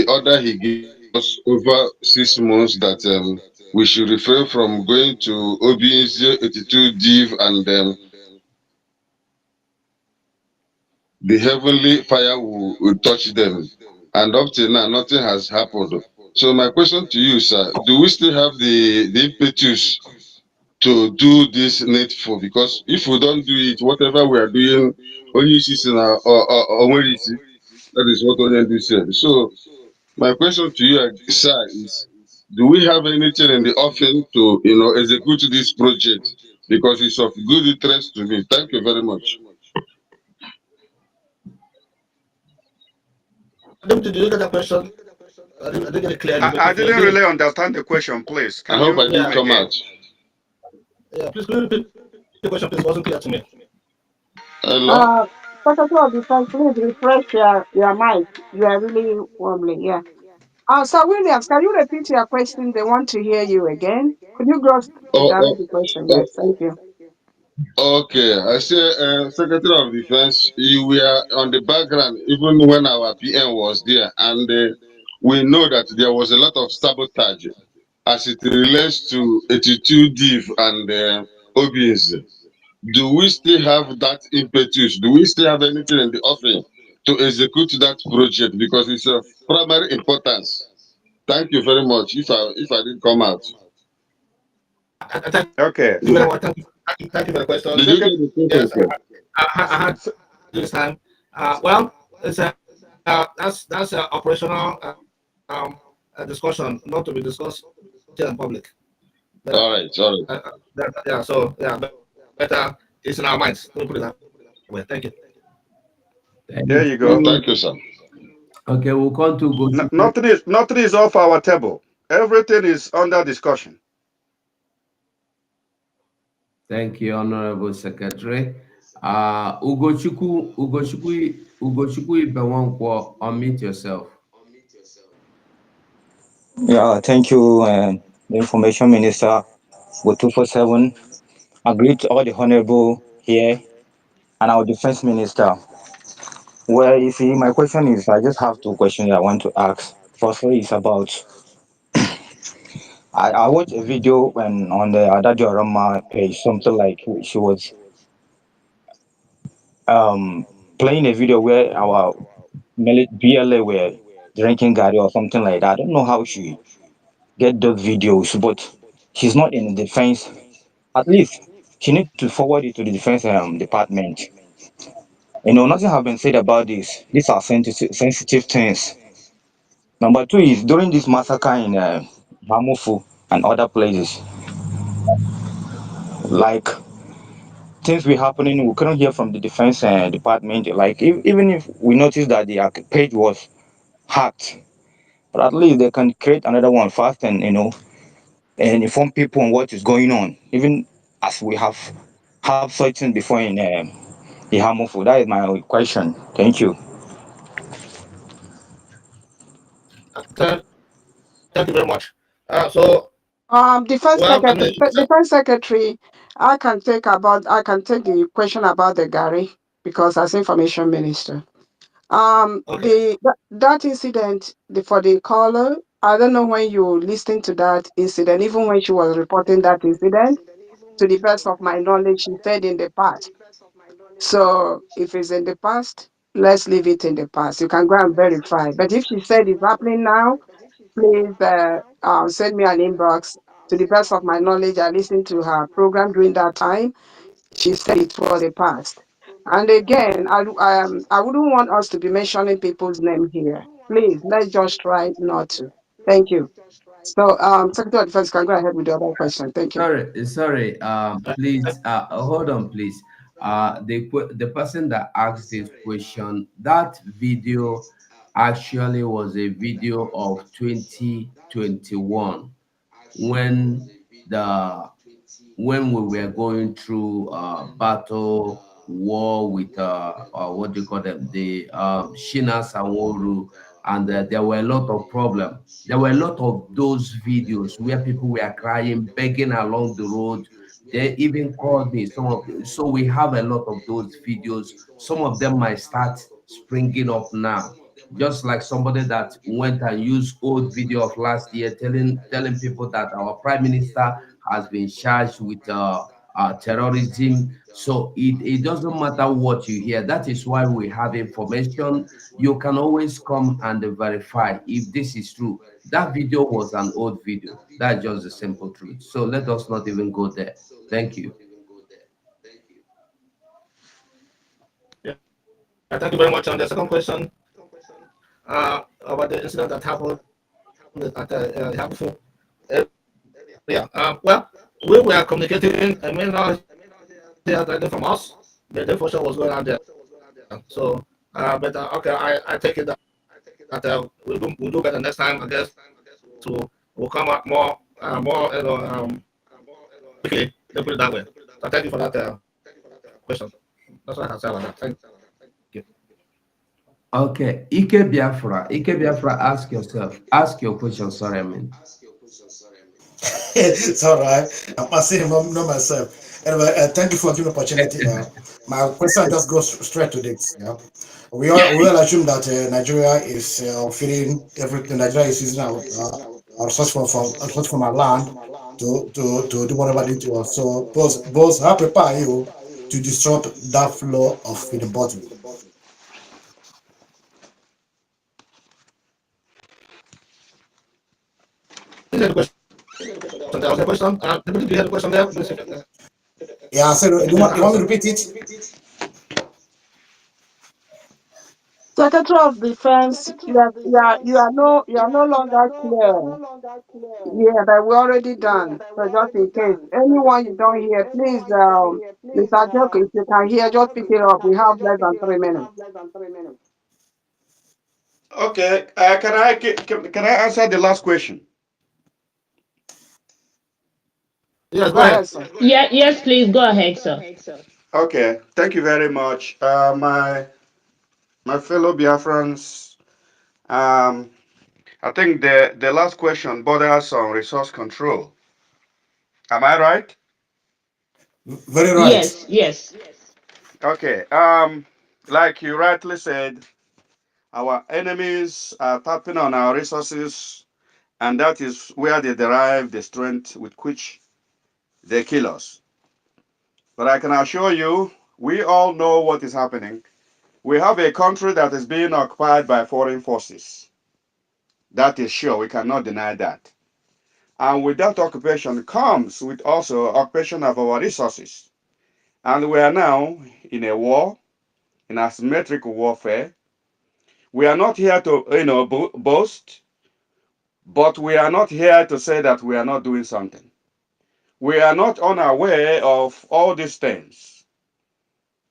order he gave us over 6 months that we should refrain from going to OBS 82 div and the heavenly fire will touch them. And up till now, nothing has happened. So my question to you, sir, do we still have the impetus to do this needful? Because if we don't do it, whatever we are doing, only season or when you see, that is what only do said. So my question to you, sir, is do we have anything in the offing to execute this project? Because it's of good interest to me. Thank you very much. Did you get that question? I didn't get it clearly. I If you didn't did, really understand the question, please. I Can hope I you didn't come yeah, come again? out. yeah. Please, could you repeat the question? Please, it wasn't clear to me. Hello? Uh, Secretary of Defense, please refresh your mic. You are really wobbly, yeah. Sir Williams, can you repeat your question? They want to hear you again. Could you just Oh, redirect oh, the question? oh, Yes, thank you. Okay, I say, Secretary of Defense, you were on the background even when our PM was there, and we know that there was a lot of sabotage as it relates to 82 div and OBs. Do we still have that impetus? Do we still have anything in the offing to execute that project because it's of primary importance? Thank you very much. If I didn't come out, Thank Okay. you very much. Thank you for the question. did you get the question, Yes, sir? I had this time. Well, it's that's operational discussion, not to be discussed here in public. Better. All right, all right. Yeah. So yeah, better. It's in our minds. Let me put it that way. Thank you. There Thank you go. you. Thank you, sir. Okay, we'll come to Gochuku. Nothing is off our table. Everything is under discussion. Thank you, Honorable Secretary. Ugochukwu Ibewankwo, unmute yourself. Yeah, thank you, the Information Minister, with 247. I greet all the honorable here and our Defense Minister. Well, you see, my question is, I just have two questions I want to ask. Firstly, is about, I watched a video when on the Adadio Rama page, something like she was um, playing a video where our BLA were drinking Gary or something like that. I don't know how she get those videos, but she's not in the defense. At least she need to forward it to the defense department. Nothing have been said about this. These are sensitive things. Number two is during this massacre in Hamufu and other places, like things were happening, we couldn't hear from the defense department. Like even if we noticed that the page was hacked, but at least they can create another one fast and and inform people on what is going on. Even as we have such things before in the Hamufu. That is my question. Thank you. Thank you very much. So Defense well, I secretary, mean, defense secretary, I can take the question about the Gary because as information minister. okay. That incident for the caller, I don't know when you listened to that incident, even when she was reporting that incident. To the best of my knowledge, she said in the past. So if it's in the past, let's leave it in the past. You can go and verify. But if she said it's happening now, please send me an inbox. To the best of my knowledge, I listened to her program during that time. She said it was the past. And again, I wouldn't want us to be mentioning people's name here. Please, let's just try not to. Thank you. So, Secretary of Defense, can go ahead with the other question. Thank you. Sorry. Please, hold on, please. The person that asked this question, that video actually was a video of 2021 when the when we were going through battle war with what do you call them, the Shina Sanworu, and there were a lot of problems. There were a lot of those videos where people were crying, begging along the road. They even called me. So we have a lot of those videos. Some of them might start springing up now, just like somebody that went and used old video of last year telling people that our prime minister has been charged with terrorism. So it doesn't matter what you hear. That is why we have information. You can always come and verify if this is true. That video was an old video. That's just the simple truth. So let us not even go there. Thank you. Yeah, thank you very much. And the second question about the incident that happened at Habufu area. Well, we were communicating. I mean, not here directly from us. The information was going out there. So, but okay, I take it that we'll do better next time. I guess will come up more quickly. Let's put it that way. So thank you for that question. That's what I can say about that. Thank you. Okay, Ike Biafra, ask your question. Sorry, I mean. It's all right. I must say, know myself. Anyway, thank you for giving opportunity. My question just goes straight to this. Yeah, we all assume that Nigeria is feeding everything. Nigeria is using our resource from our land to do whatever they do. So, both how prepare you to disrupt that flow of feeding bottle? You had a question. There was a question. Deputy, you had a question there. Give me a second. Yeah, so you want me to repeat it? Secretary of Defense, you are no longer clear. Yeah, but we're already done. So just in case anyone you don't hear, please, Mr. Joko, if you can hear, just pick it up. We have less than 3 minutes. Okay. Can I answer the last question? Yes, Go go ahead. ahead, sir. Yeah, yes, please go ahead, sir. Okay. Thank you very much. My fellow Biafrans, I think the last question borders on resource control. Am I right? Very right. Yes, yes. Okay. Like you rightly said, our enemies are tapping on our resources, and that is where they derive the strength with which they kill us. But I can assure you, we all know what is happening. We have a country that is being occupied by foreign forces. That is sure. We cannot deny that. And with that occupation comes with also occupation of our resources. And we are now in a war, in asymmetric warfare. We are not here to, boast, but we are not here to say that we are not doing something. We are not unaware of all these things.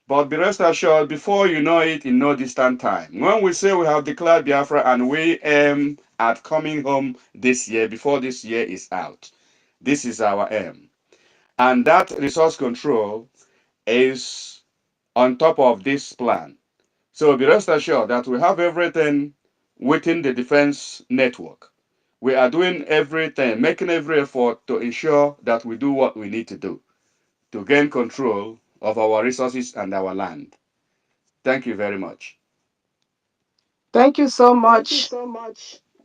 But be rest assured, before you know it, in no distant time, when we say we have declared Biafra and we aim at coming home this year, before this year is out, this is our aim. And that resource control is on top of this plan. So be rest assured that we have everything within the defense network. We are doing everything, making every effort to ensure that we do what we need to do to gain control of our resources and our land. Thank you very much. Thank you so much,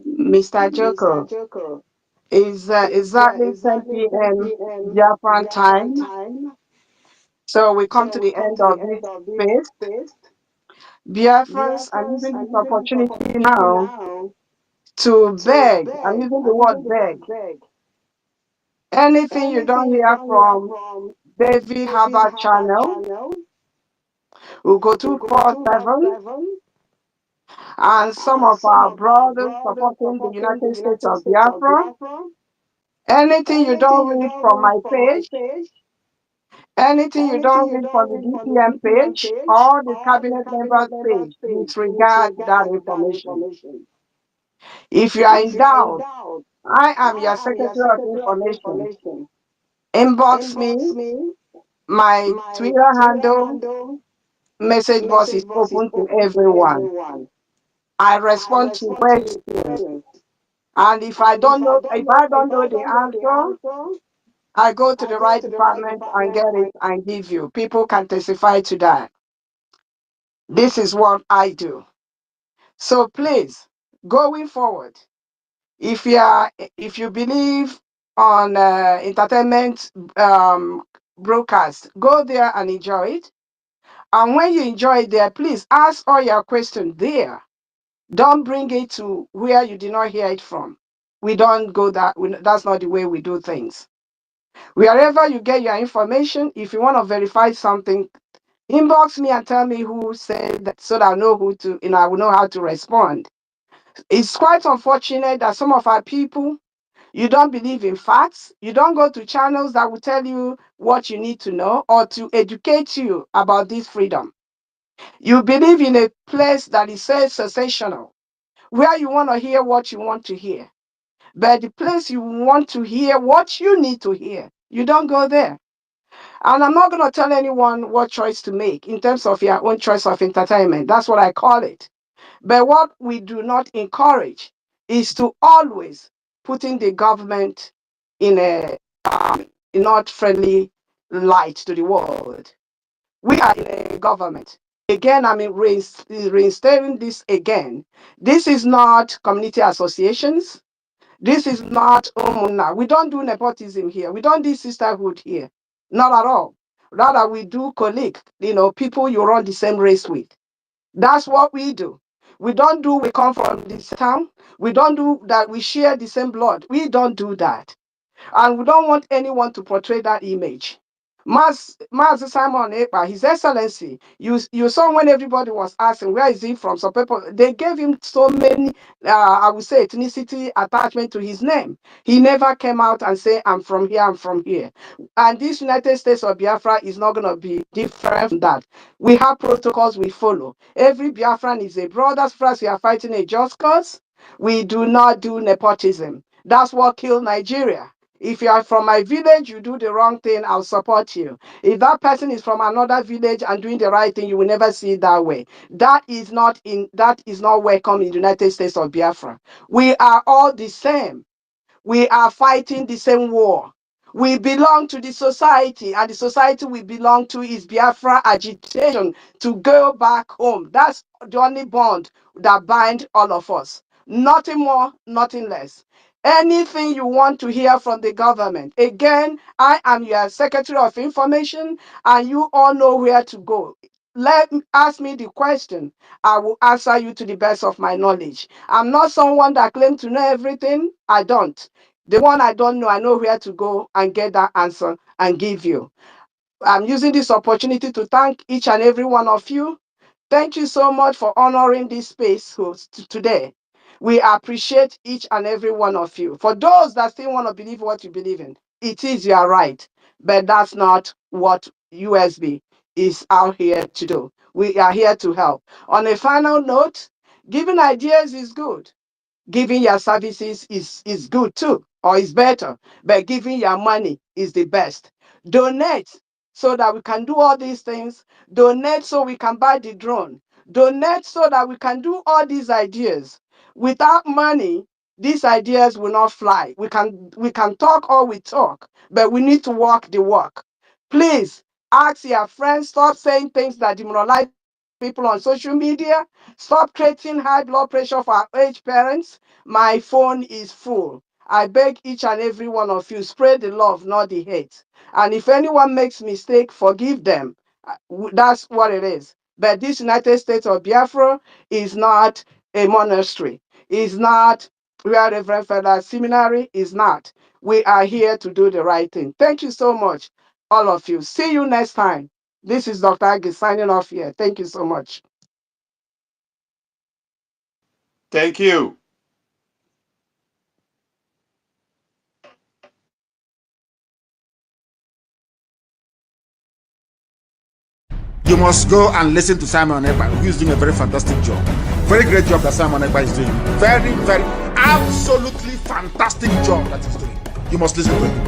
Mr. Joko. Is exactly 10 p.m. Japan time. So we come to the end of this space. Biafrans, I'm using this opportunity now to beg. I'm using the word beg. Anything you don't hear from David Harvard channel, we'll go 247, and some of our brothers supporting the United States of Biafra. Anything you don't read from my page, anything you don't read from the DPM page or the cabinet members page, disregard that information. If you are in doubt, I am your Secretary of Information. Inbox me. My Twitter handle, message box is open to everyone. I respond to questions. And if I don't know the answer, I go to the right department and get it and give you. People can testify to that. This is what I do. So please, going forward, if you believe on entertainment broadcast, go there and enjoy it. And when you enjoy it there, please ask all your questions there. Don't bring it to where you did not hear it from. We don't go that. That's not the way we do things. Wherever you get your information, if you want to verify something, inbox me and tell me who said that so that I know who to, I will know how to respond. It's quite unfortunate that some of our people, you don't believe in facts. You don't go to channels that will tell you what you need to know or to educate you about this freedom. You believe in a place that is sensational, where you want to hear what you want to hear. But the place you want to hear what you need to hear, you don't go there. And I'm not going to tell anyone what choice to make in terms of your own choice of entertainment. That's what I call it. But what we do not encourage is to always putting the government in a not friendly light to the world. We are in a government. Again, I mean, reinstating this again. This is not community associations. This is not Omuna. We don't do nepotism here. We don't do sisterhood here. Not at all. Rather, we do colleague, people you run the same race with. That's what we do. We don't do we come from this town. We don't do that we share the same blood. We don't do that. And we don't want anyone to portray that image. Master Simon Ekpa, His Excellency, you saw when everybody was asking where is he from. Some people they gave him so many, I would say, ethnicity attachment to his name. He never came out and say, "I'm from here. I'm from here." And this United States of Biafra is not going to be different from that. We have protocols we follow. Every Biafran is a brother. First, we are fighting a just cause. We do not do nepotism. That's what killed Nigeria. If you are from my village, you do the wrong thing, I'll support you. If that person is from another village and doing the right thing, you will never see it that way. That is not welcome in the United States of Biafra. We are all the same. We are fighting the same war. We belong to the society, and the society we belong to is Biafra agitation to go back home. That's the only bond that binds all of us. Nothing more, nothing less. Anything you want to hear from the government. Again, I am your Secretary of Information, and you all know where to go. Ask me the question. I will answer you to the best of my knowledge. I'm not someone that claims to know everything. I don't. The one I don't know, I know where to go and get that answer and give you. I'm using this opportunity to thank each and every one of you. Thank you so much for honoring this space today. We appreciate each and every one of you. For those that still want to believe what you believe in, it is your right, but that's not what USB is out here to do. We are here to help. On a final note, giving ideas is good. Giving your services is good too, or is better, but giving your money is the best. Donate so that we can do all these things. Donate so we can buy the drone. Donate so that we can do all these ideas. Without money, these ideas will not fly. We can talk all we talk, but we need to walk the walk. Please ask your friends, stop saying things that demoralize people on social media. Stop creating high blood pressure for our aged parents. My phone is full. I beg each and every one of you, spread the love, not the hate. And if anyone makes mistake, forgive them. That's what it is. But this United States of Biafra is not a monastery. Is not where Reverend Federal Seminary is not. We are here to do the right thing. Thank you so much, all of you. See you next time. This is Dr. Agi signing off here. Thank you so much. Thank you. You must go and listen to Simon Ekpa, who is doing a very fantastic job. Very great job that Simon Ekpa is doing. Very, very, absolutely fantastic job that he's doing. You must listen to him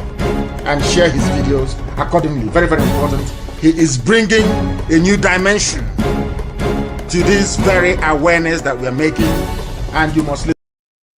and share his videos accordingly. Very, very important. He is bringing a new dimension to this very awareness that we're making, and you must listen.